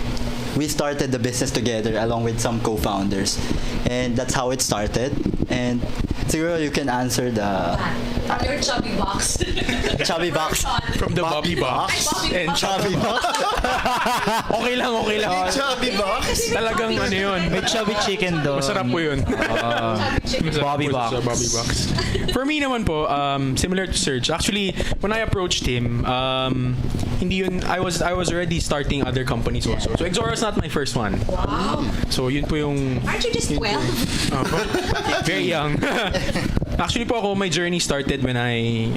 we started the business together along with some co-founders, and that's how it started. And siguro you can answer the From your chubby box. chubby box. From the Bobby Box. And Chubby box. okay lang. Chubby box. Talagang ano yun. May chubby chicken doon. Masarap po yun. Masarap Bobby po Box. sa Bobby Box. For me naman po, similar to Serg. Actually, when I approached him, hindi yun, I was already starting other companies also. So Exora is not my first one. Wow. So yun po yung... Aren't you just 12? Very young. Actually po ako, my journey started when I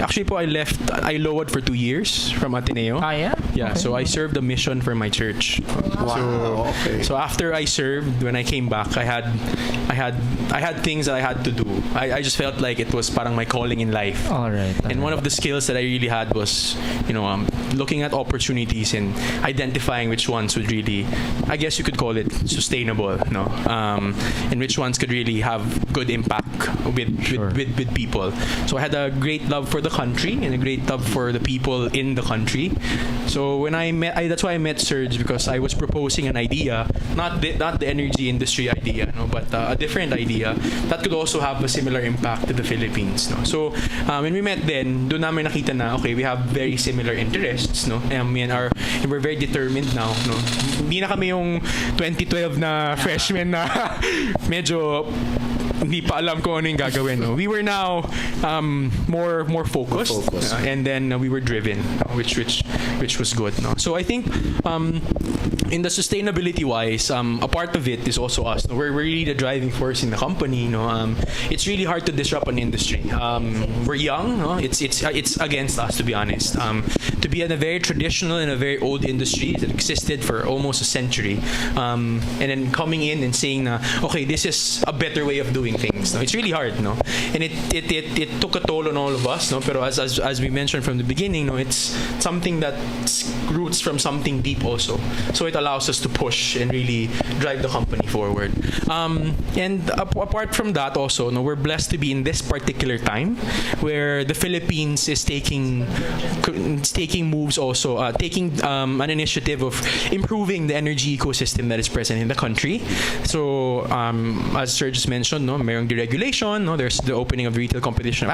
lowered for 2 years from Ateneo. Ah, yeah? Yeah, Okay. so I served a mission for my church. Wow, okay. So after I served, when I came back, I had things that I had to do. I just felt like it was parang my calling in life. All right. And one of the skills that I really had was, looking at opportunities and identifying which ones would really, I guess you could call it sustainable, no? And which ones could really have good impact with people. So I had a great love for the country and a great love for the people in the country. So when that's why I met Serg, because I was proposing an idea, not the energy industry idea, no, but a different idea that could also have a similar impact to the Philippines, no. So when we met then, doon namin nakita na okay, we have very similar interests, no. And we're very determined now, no. Hindi na kami yung 2012 na freshmen na medyo hindi pa alam kung ano yung gagawin, no. We were now more focused, and then we were driven, which was good, no. So I think in the sustainability wise, a part of it is also us, no? We're really the driving force in the company, no. It's really hard to disrupt an industry. We're young, no. It's against us, to be honest. To be in a very traditional and a very old industry that existed for almost a century, and then coming in and saying okay, this is a better way of doing things, no. It's really hard, no. And it took a toll on all of us, no. Pero as we mentioned from the beginning, no, it's something that roots from something deep also. So it allows us to push and really drive the company forward. And apart from that also, no, we're blessed to be in this particular time where the Philippines is taking moves also, taking an initiative of improving the energy ecosystem that is present in the country. So as Serg just mentioned, no, mayroong deregulation, no, there's the opening of retail competition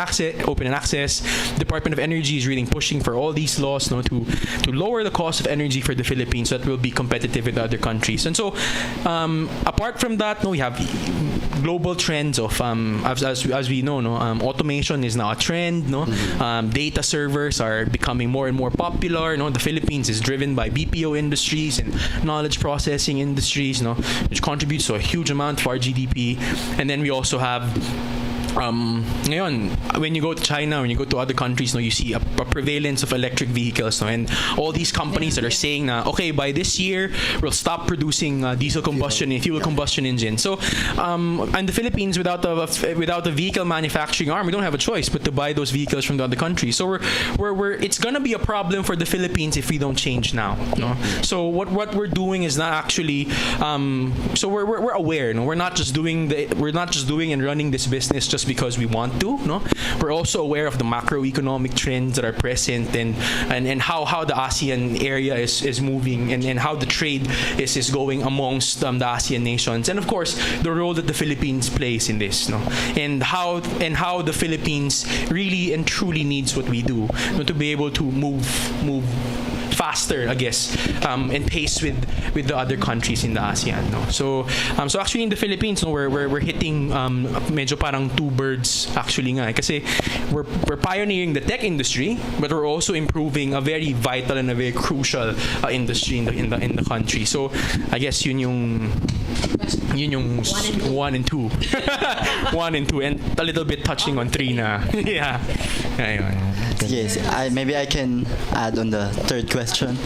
open and access. Department of Energy is really pushing for all these laws, no, to lower the cost of energy for the Philippines so that will be competitive with other countries. And so apart from that, no, we have global trends of as we know, no, automation is now a trend, no. Data servers are becoming more and more popular, no. The Philippines is driven by BPO industries and knowledge processing industries, no, which contributes to a huge amount of our GDP. And then we also have ngayon, when you go to China, when you go to other countries, no, you see a prevalence of electric vehicles, no, and all these companies that are saying, okay, by this year we'll stop producing diesel combustion and fuel combustion engine. So, and the Philippines, without a vehicle manufacturing arm, we don't have a choice but to buy those vehicles from the other countries. So it's gonna be a problem for the Philippines if we don't change now. No? So what we're doing is not actually, so we're aware. No, we're not just doing and running this business just because we want to. No, we're also aware of the macroeconomic trends that are present and how the ASEAN area is moving and how the trade is going amongst the ASEAN nations, and of course the role that the Philippines plays in this, no, and how the Philippines really and truly needs what we do, no, to be able to move faster, I guess, and pace with the other countries in the ASEAN. No? So actually in the Philippines, no, we're hitting medyo parang two birds actually nga, kasi we're pioneering the tech industry, but we're also improving a very vital and a very crucial industry in the country. So I guess yun yung one and two, and a little bit touching on three na. Yeah. Yes, maybe I can add on the third question.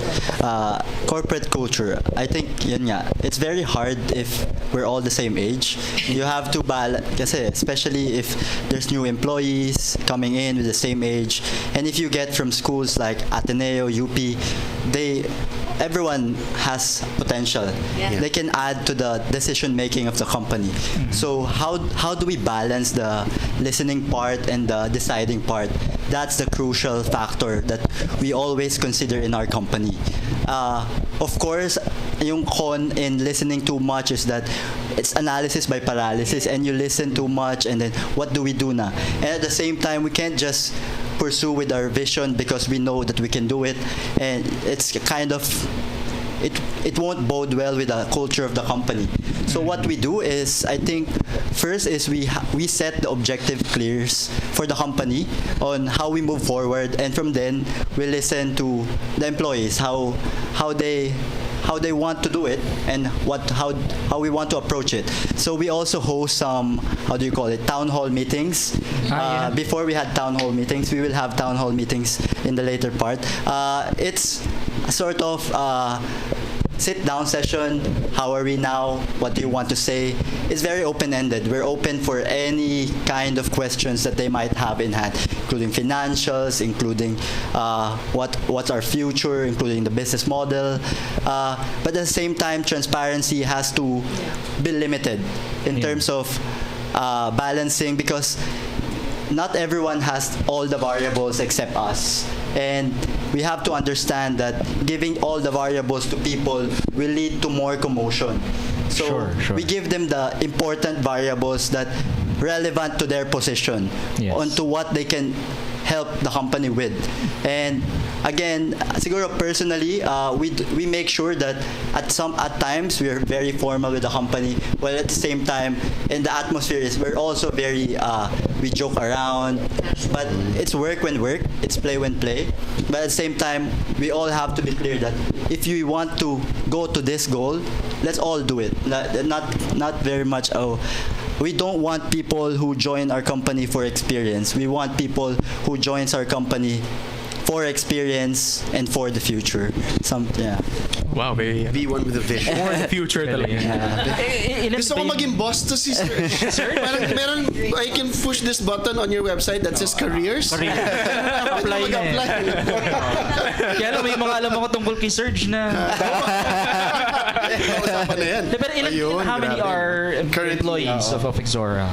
Corporate culture. I think yun nga, it's very hard if we're all the same age. You have to balance, kasi especially if there's new employees coming in with the same age, and if you get from schools like Ateneo, UP, everyone has potential. Yeah. They can add to the decision making of the company. So how do we balance the listening part and the deciding part? That's the crucial factor that we always consider in our company. Of course, yung con in listening too much is that it's analysis by paralysis, and you listen too much, and then what do we do now? And at the same time, we can't just pursue with our vision because we know that we can do it, and it's kind of it won't bode well with the culture of the company. So what we do is, I think, first is we set the objective clears for the company on how we move forward, and from then we listen to the employees how they want to do it and how we want to approach it. So we also host some, how do you call it, town hall meetings. Before we had town hall meetings, we will have town hall meetings in the later part. It's a sort of sit-down session. How are we now? What do you want to say? It's very open-ended. We're open for any kind of questions that they might have in hand, including financials, including what's our future, including the business model. But at the same time, transparency has to be limited in terms of balancing, because not everyone has all the variables except us. And we have to understand that giving all the variables to people will lead to more commotion. So we give them the important variables that relevant to their position, onto what they can help the company with. And again, siguro personally, we make sure that at times we are very formal with the company, while at the same time, in the atmosphere is we're also very we joke around, but it's work when work, it's play when play. But at the same time, we all have to be clear that if you want to go to this goal, let's all do it. Not very much. We don't want people who join our company for experience. We want people who joins our company for experience and for the future. Wow, very V1 with a vision. For the future talaga. Gusto ko maging boss to si Serg. Meron, I can push this button on your website that says careers. Apply na Kaya alam, may mga alam ako tungkol kay Serg na. Usapan na yan. Pero how many are employees of Exora?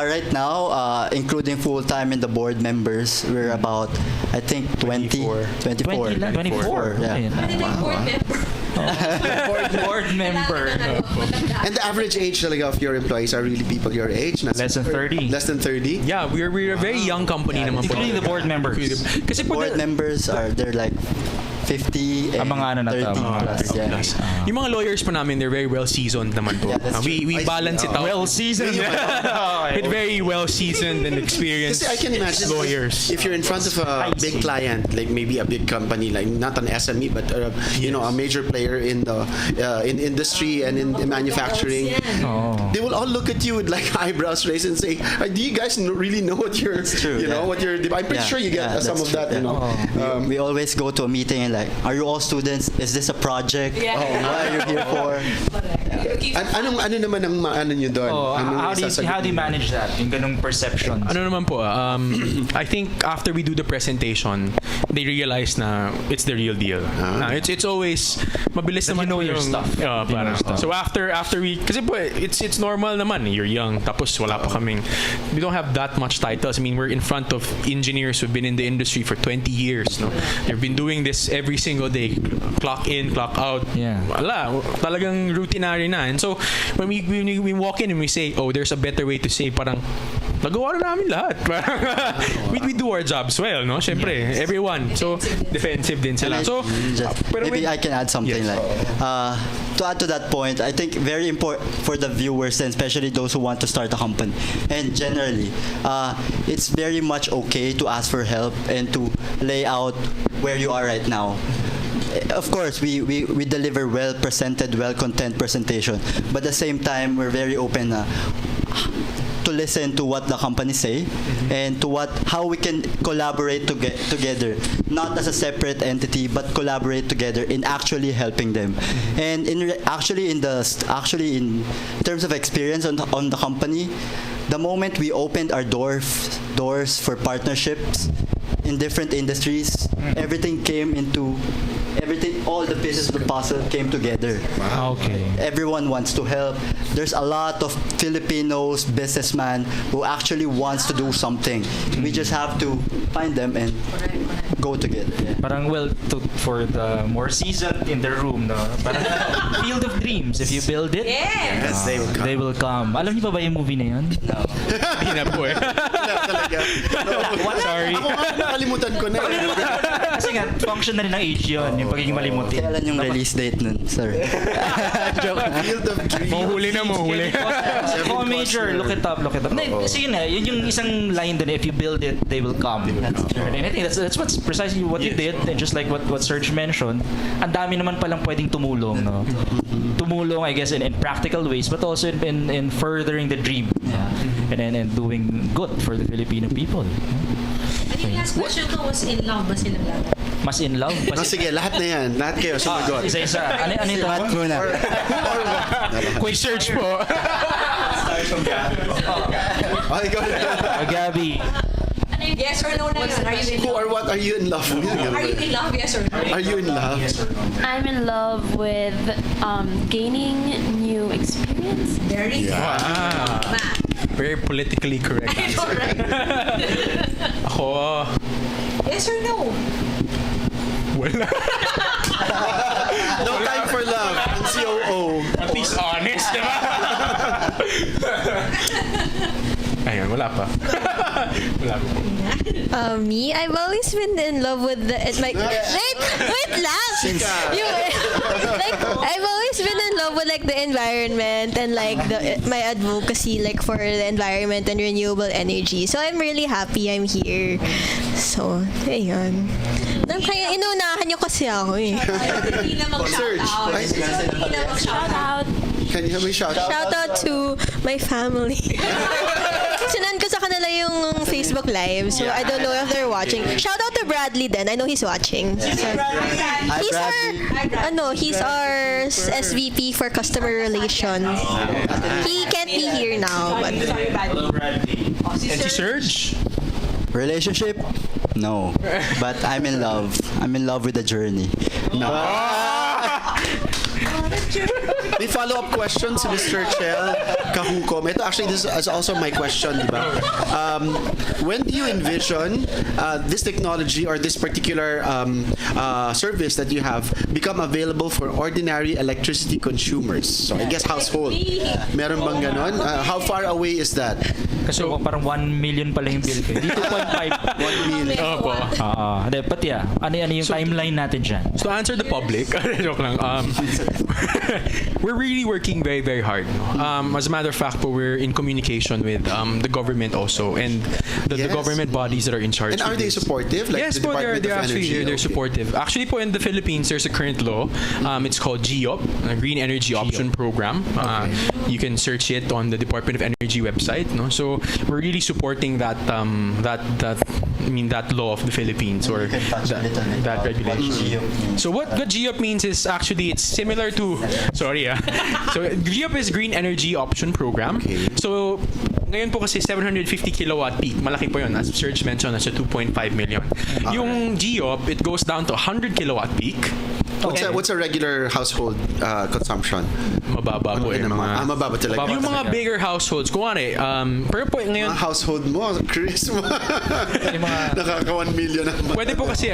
Right now, including full-time and the board members, we're about, I think, 24. 24. Yeah. Board member. And the average age talaga of your employees are really people your age? Less than 30. Less than 30? Yeah, we're a very young company naman po. Including the board members. Kasi board members they're like 50 and Ang mga ano na to, 30 mga plus. 30 Yeah. plus. Yung mga lawyers pa namin, they're very well seasoned naman po. Yeah, that's We true. balance it out. Well seasoned. With very well seasoned and experienced Kasi I can imagine lawyers. if you're in front of a big client, like maybe a big company, like not an SME, but you know, a major player in the in industry and in manufacturing, they will all look at you with like eyebrows raised and say, "Do you guys really know what you're, true, you know, yeah. what you're?" I'm pretty sure you get some that's of that, true, you know. We always go to a meeting and like, are you all students? Is this a project? Yeah. Oh, what are you here for? Ano naman ang ano nyo doon? How do you manage that? Yung ganung perceptions. Ano naman po, I think after we do the presentation, they realize na it's the real deal. It's always mabilis That naman you know your yung- stuff. Yeah, You know parang- your stuff. So after we kasi po it's normal naman, you're young tapos wala pa kaming, we don't have that much titles. I mean, we're in front of engineers who've been in the industry for 20 years, no. They've been doing this every single day, clock in, clock out. Yeah. Wala, talagang routinary na. And so when we walk in and we say, oh, there's a better way to save, parang nagawa na namin lahat. we do our jobs well, no? Siyempre, everyone. So, defensive din sila. So, pero Maybe I can add something. Yes. Like to add to that point, I think very important for the viewers and especially those who want to start a company. And generally, it's very much okay to ask for help and to lay out where you are right now. Of course, we deliver well presented, well content presentation, but at the same time, we're very open to listen to what the company say and to how we can collaborate together, not as a separate entity, but collaborate together in actually helping them. And in terms of experience on the company, the moment we opened our doors for partnerships in different industries, all the pieces of the puzzle came together. Okay. Everyone wants to help. There's a lot of Filipinos, businessmen who actually wants to do something. We just have to find them and go together. Yeah. Parang for the more seasoned in the room, no? Parang field of dreams. If you build it, Yes, they will come. they will come. Alam niyo ba yung movie na yun? No. hindi na po eh. Talaga. Sorry. Ako nga, nakalimutan ko na. Kasi nga, function na rin ng age yun, yung pagiging malimutin. Kailan yung release date nun? Sorry. Joke. Field of dreams. Mahuli na, mahuli. Oh, major, look it up. Kasi yun yun yung isang line dun, if you build it, they will come. And I think that's what's precisely what you did, and just like what Serg mentioned, ang dami naman palang pwedeng tumulong, no? Tumulong, I guess, in practical ways, but also in furthering the dream. And doing good for the Filipino people. I think last question ko was in love ba sila lahat? Mas in love? No, sige, lahat na yan. Lahat kayo, sumagot. Isa-isa. Ano ito? Matt muna. Quick search po. Oh, ikaw na. Gabby. Yes or no na yun? Are you in Who love? or what are you in love with? Are you in love? Yes or no? Are you in love? I'm in love with gaining new experience. Very good. Matt. Very politically correct. I know, right? Ako, Yes or no? wala. No time for love. Ang COO. At least honest, di ba? Ayun, wala pa. Wala pa. Me, I've always been in love with wait lang. Like I've always been in love with like the environment and like my advocacy like for the environment and renewable energy. So I'm really happy I'm here. So, ayun. Kaya inunahan niyo kasi ako eh. Hindi na Serg. mag-shout out. Ay, Hindi na mag-shout out. Can you have a shout out? Shout out to my family. Sinan ko sa kanila yung Facebook Live, so I don't know if they're watching. Shout out to Bradley then. I know he's watching. So, he's our SVP for customer relations. He can't be here now, but And si Serge? Relationship? No. But I'm in love. I'm in love with the journey. May follow-up question si Mr. Chel. kahukom. Ito actually, this is also my question, di ba? When do you envision this technology or this particular service that you have become available for ordinary electricity consumers? So I guess household. Meron bang ganon? How far away is that? Kasi parang 1 million pala yung bill ko. Dito 1.5. 1 million. Opo. But yeah, ano yung timeline natin dyan? So to answer the public, joke lang. We're really working very, very hard. As a matter of fact, we're in communication with the government also and the government bodies that are in charge. And are they supportive? Like yes, the Department they're of actually Energy? they're supportive. Actually, po in the Philippines, there's a current law. It's called GEOP, Green Energy Option Program. You can search it on the Department of Energy website. No, so we're really supporting that law of the Philippines or that regulation. So what GEOP means is actually it's similar to so GEOP is Green Energy Option Program. So ngayon po kasi 750 kilowatt peak, malaki po yun. As Serg mentioned, nasa 2.5 million. Yung GEOP, it goes down to 100 kilowatt peak. What's a regular household consumption? Mababa po yung mga... mababa talaga. Yung mga bigger households, kuwari, pero po ngayon... Mga household mo, Chris, nakaka 1 million naman. Pwede po kasi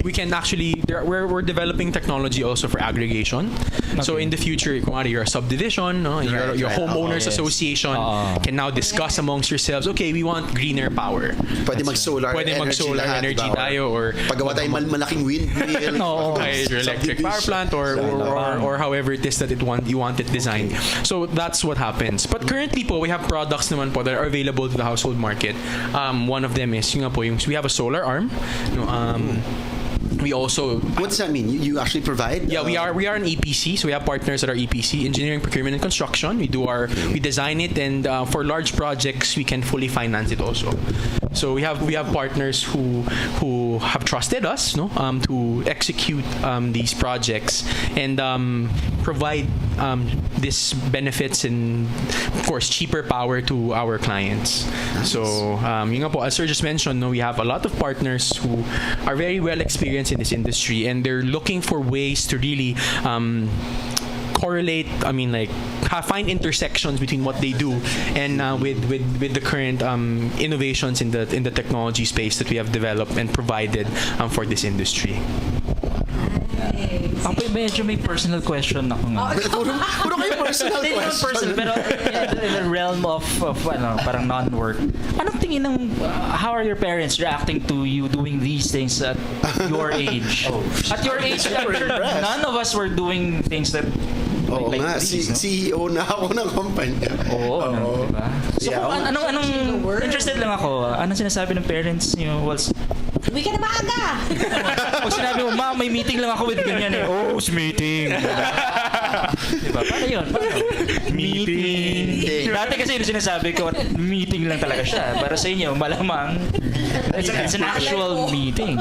we can actually, we're developing technology also for aggregation. So in the future, kuwari, you're a subdivision, no? your homeowners association can now discuss amongst yourselves, okay, we want greener power. Pwede mag-solar energy tayo or paggawa tayo malaking windmill. Electric power plant or however it is that you want it designed. So that's what happens. But currently po, we have products naman po that are available to the household market. One of them is we have a solar arm. We also... What does that mean? You actually provide? Yeah, we are an EPC, so we have partners that are EPC, engineering, procurement, and construction. We design it, and for large projects, we can fully finance it also. So we have partners who have trusted us, to execute these projects and provide these benefits and of course cheaper power to our clients. Nice. So yun nga po, as Sir just mentioned, we have a lot of partners who are very well experienced in this industry and they're looking for ways to really correlate, find intersections between what they do and with the current innovations in the technology space that we have developed and provided for this industry. Ako medyo may personal question ako nga. Puro kayo personal question. Pero in the realm of parang non-work. Anong tingin how are your parents reacting to you doing these things at your age? At your age, none of us were doing things that like these, CEO na ako ng kumpanya. Diba? So anong interested lang ako, anong sinasabi ng parents niyo? Uwi ka na maaga! Pag sinabi mo, Ma, may meeting lang ako with ganyan meeting. Diba? Paano yun? Meeting. Dati kasi yung sinasabi ko, meeting lang talaga siya. Para sa inyo, malamang, it's an actual meeting.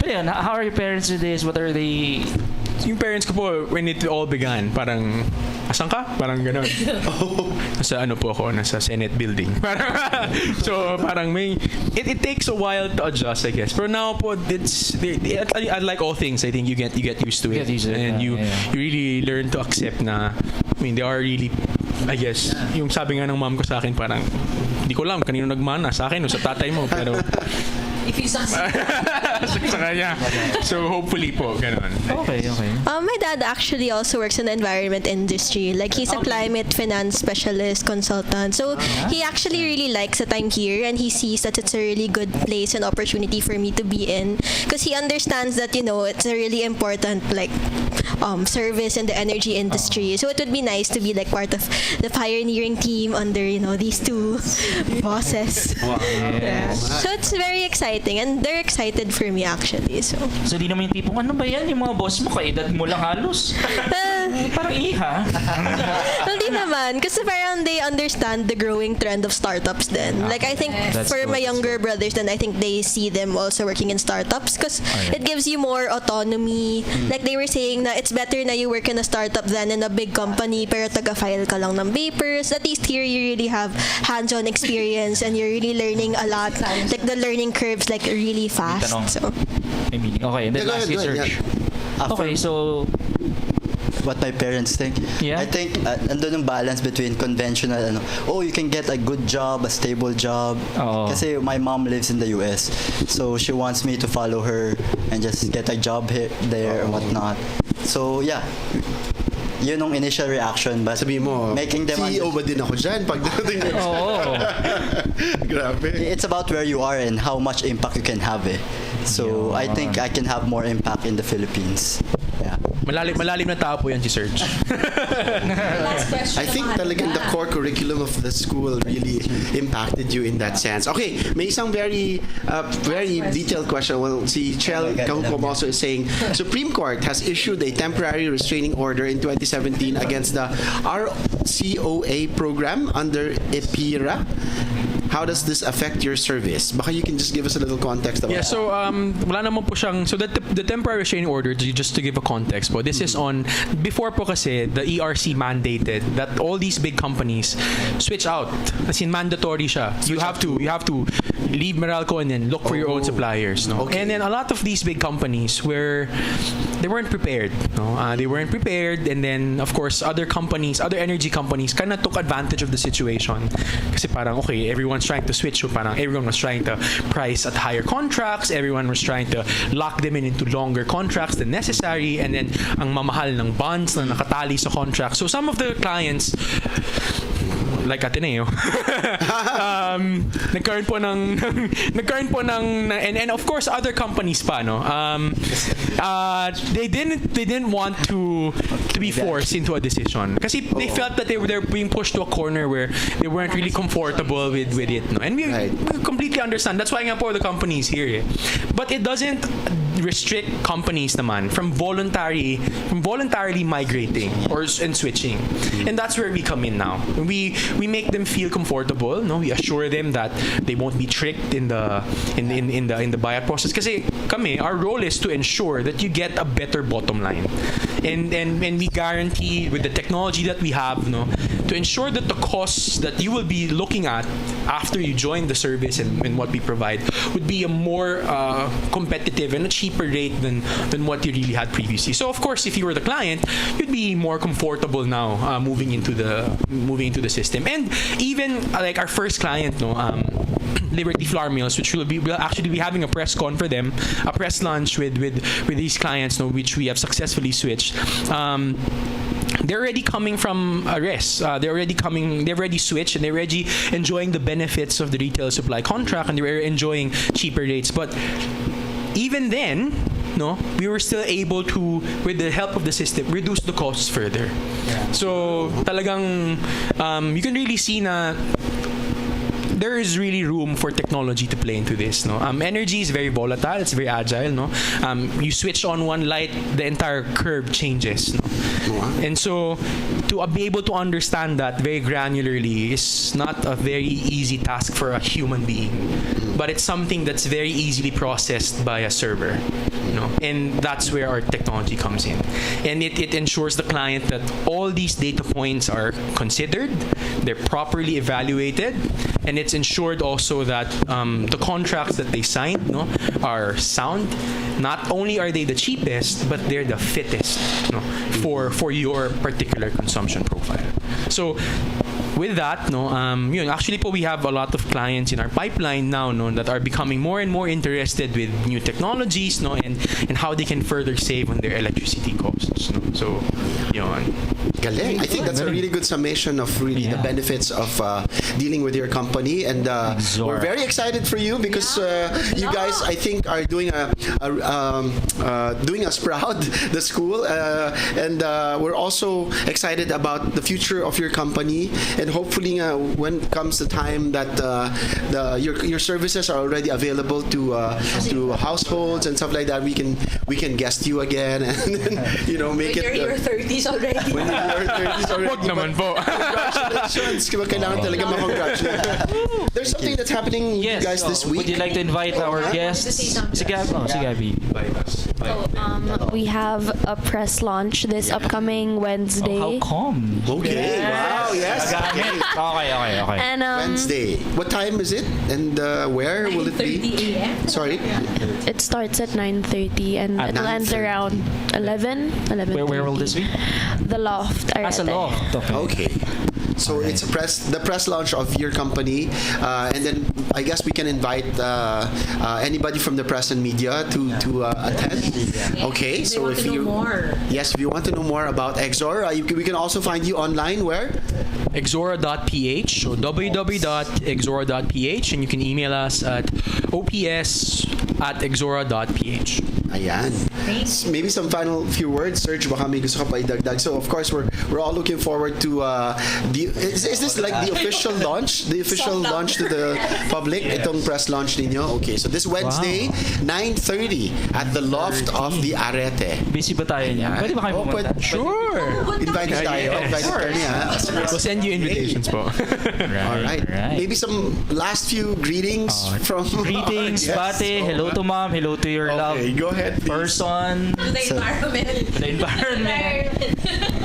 Pero yun, how are your parents with this? What are they... Yung parents ko po, when it all began, parang, asan ka? Parang gano'n. Nasa nasa Senate building. So parang it takes a while to adjust, I guess. Pero now po, like all things, I think you get used to it. And you really learn to accept na, they are really, I guess, yung sabi nga ng mom ko sa akin, parang, hindi ko alam kanino nagmana, sa akin o sa tatay mo, pero if you succeed. Sa kanya. So hopefully po, ganun. Okay. My dad actually also works in the environment industry. Like he's a climate finance specialist, consultant. So he actually really likes that I'm here and he sees that it's a really good place and opportunity for me to be in. Because he understands that, it's a really important service in the energy industry. So it would be nice to be like part of the pioneering team under, these two bosses. Wow. Yeah. So it's very exciting and they're excited for me actually. So di naman yung tipong, ano ba yan? Yung mga boss mo, kaedad mo lang halos. Parang iha. Hindi naman. Kasi parang they understand the growing trend of startups then. Like I think for my younger brothers then I think they see them also working in startups because it gives you more autonomy. Like they were saying na it's better na you work in a startup than in a big company pero taga-file ka lang ng papers. At least here you really have hands-on experience and you're really learning a lot. Like the learning curve's like really fast. So okay, and then lastly, Serg. Okay, so what my parents think. Yeah. I think andun yung balance between conventional you can get a good job, a stable job. Kasi my mom lives in the US, so she wants me to follow her and just get a job here, there, or whatnot. So yeah, yun yung initial reaction, but sabi mo, making them CEO ba din ako dyan pag dating Grabe. It's about where you are and how much impact you can have So I think I can have more impact in the Philippines. Yeah. Malalim na tao po yan si Serg. Last question. I think talagang the core curriculum of the school really impacted you in that sense. Okay, may isang very detailed question. Well, si Chel Kahukom also is saying, Supreme Court has issued a temporary restraining order in 2017 against the RCOA program under EPIRA. How does this affect your service? Baka you can just give us a little context about so wala naman po siyang, so the temporary restraining order, just to give a context po, this is on, before po kasi, the ERC mandated that all these big companies switch out. As in, mandatory siya. You have to leave Meralco and then look for your own suppliers. No? Okay. And then a lot of these big companies they weren't prepared. No? They weren't prepared, and then of course other energy companies kind of took advantage of the situation. Kasi parang, okay, everyone's trying to switch. So parang everyone was trying to price at higher contracts. Everyone was trying to lock them into longer contracts than necessary. And then ang mamahal ng bonds na nakatali sa contract. So some of the clients, like Ateneo, nagkaroon po ng and of course other companies pa, no. They didn't want to be forced into a decision kasi they felt that they were being pushed to a corner where they weren't really comfortable with it, no. And we completely understand. That's why nga po the company is here. But it doesn't restrict companies naman from voluntarily migrating and switching. And that's where we come in now. We make them feel comfortable, no? We assure them that they won't be tricked in the buyout process. Kasi kami, our role is to ensure that you get a better bottom line. And we guarantee with the technology that we have, no, to ensure that the costs that you will be looking at after you join the service and what we provide would be a more competitive and a cheaper rate than what you really had previously. So of course, if you were the client, you'd be more comfortable now moving into the system. And even like our first client, no, Liberty Flour Mills, which we'll actually be having a press con for them, a press lunch with these clients, no, which we have successfully switched. They're already coming from a rest. They've already switched, and they're already enjoying the benefits of the retail supply contract, and they're enjoying cheaper rates. But even then, no, we were still able to, with the help of the system, reduce the costs further. Yeah. So talagang you can really see na there is really room for technology to play into this, no. Energy is very volatile, it's very agile, no. You switch on one light, the entire curve changes, no. And so to be able to understand that very granularly is not a very easy task for a human being, but it's something that's very easily processed by a server, you know. And that's where our technology comes in, and it ensures the client that all these data points are considered, they're properly evaluated, and it's ensured also that the contracts that they sign, no, are sound. Not only are they the cheapest, but they're the fittest, no, for your particular consumption profile. So with that, no, actually po, we have a lot of clients in our pipeline now, no, that are becoming more and more interested with new technologies, no, and how they can further save on their electricity costs, no. So, yun. Galing. I think that's a really good summation of really the benefits of dealing with your company, and we're very excited for you because you guys, I think, are doing doing us proud, the school, and we're also excited about the future of your company, and hopefully when it comes the time that your services are already available to households and stuff like that, we can guest you again, and then, make when it. You're in your 30s already. When you're in your 30s already. Wag naman po. Congratulations. Kailangan talaga ma-congratulate. there something that's happening with you guys this week? Would you like to invite our guests? Si Gabby. We have a press launch this upcoming Wednesday. How come? Okay. Wow. Yes. Okay. And Wednesday. What time is it? And where will it be? 9:30 a.m. Sorry. it starts at 9:30 and At it'll end 9:30. around 11. Where will this be? The Loft. As a Arete. loft. Okay. So it's the press launch of your company, and then I guess we can invite anybody from the press and media to attend. Okay, so if you if you want to know more about Exora, we can also find you online where? Exora.ph, so www.exora.ph, and you can email us at ops@exora.ph. Ayan. Maybe some final few words, Serg, baka may gusto ka pa idagdag. So of course we're all looking forward to is this like the official launch? The official launch to the public? Itong press launch ninyo? Okay, so this Wednesday, 9:30 at the Loft of the Arete. Busy ba tayo niya? Pwede ba kayo pumunta? Sure. Invited tayo. Invited tayo niya. We'll send you invitations po. Alright. Maybe some last few greetings from Greetings, Yes. bate. Hello to mom. Hello to your love Okay, go ahead, please. person. To the environment. The environment.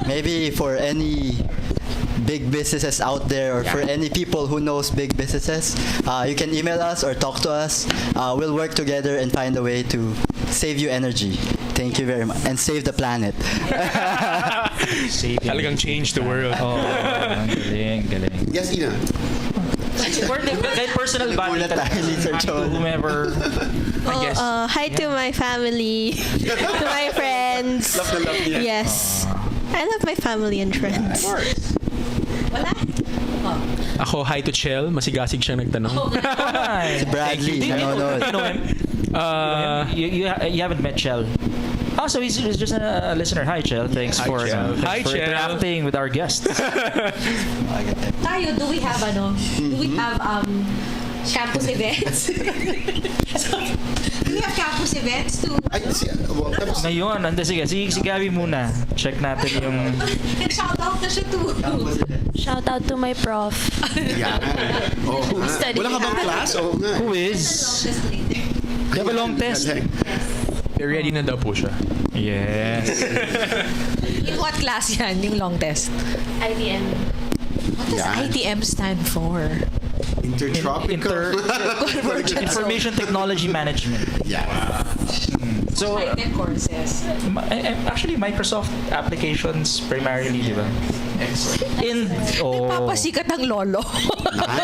Maybe for any big businesses out there or for any people who knows big businesses, you can email us or talk to us. We'll work together and find a way to save you energy. Thank you very much. And save the planet. Talagang change the world. Galing. Yes, Ina. Kahit personal body Nagulat tayo ni Sir Cholo. whomever. Hi to my family, to my friends. Love na love niya. Yes. I love my family and friends. Wala. Ako, hi to Chel. Masigasig siyang nagtanong. Si Bradley. Nanonood. You know him? You haven't met Chel. Oh, so he's just a listener. Hi, Chel. Thanks Hi, for Chel. Hi, Chel. interacting with our guests. Tayo, do we have campus events? Do we have campus events to... Ngayon, sige, si Gabby muna. Check natin yung... Nag-shoutout na siya to. Shout out to my prof. Yeah. Oh, Study wala ka bang class? Oo nga. Who is? You have a long test. Ready na daw po siya. Yes. In what class yan, yung long test? IBM. What does ITM stand for? Intertropical. Information Technology Management. Yeah. So, High-tech courses. actually, Microsoft applications primarily, di ba? Nagpapasikat ang lolo.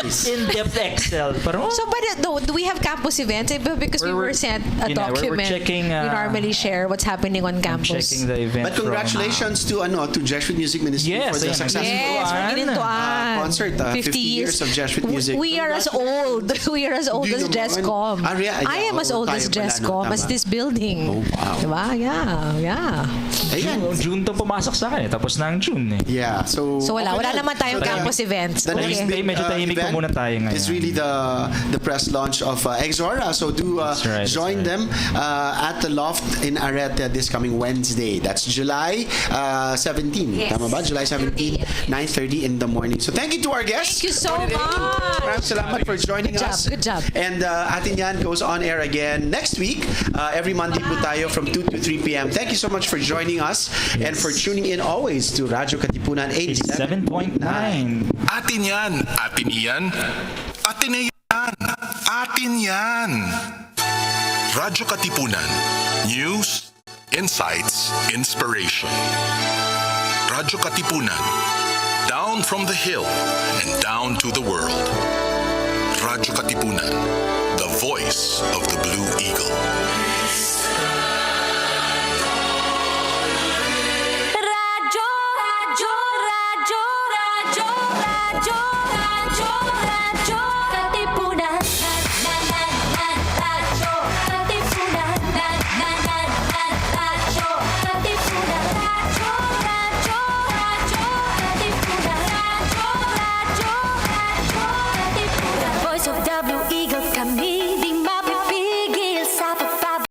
Nice. In-depth Excel. Pero, So, but do we have campus events? Because we were sent a document. We're checking, we normally share what's happening on campus. checking the event. But congratulations to Jesuit Music Ministry for the successful Yes, we're ginintuan. concert. 50 years of Jesuit music. We are as old. We are as old Do you as know Jescom. I am as old as Jescom as this building. Oh, wow. Diba? Yeah. Ayan. June to pumasok sa akin. Tapos na ang June eh. Yeah, so Wala naman tayong campus events. The next Okay. big Medyo tahimik po muna tayo ngayon. is really the press launch of Exora. So do join them at the Loft in Arete this coming Wednesday. That's July 17. Yes. Tama ba? July 17, 9:30 in the morning. So thank you to our guests. Thank you so much. Maraming salamat for joining us. Good job. And Atin Yan goes on air again next week. Every Monday po tayo from 2 to 3 p.m. Thank you so much for joining us and for tuning in always to Radyo Katipunan 87.9. 7.9. Atin yan. Atin iyan. Ateneo yan. Atin yan. Radyo Katipunan. News, insights, inspiration. Radyo Katipunan. Down from the hill and down to the world. Radyo Katipunan. The voice of the Blue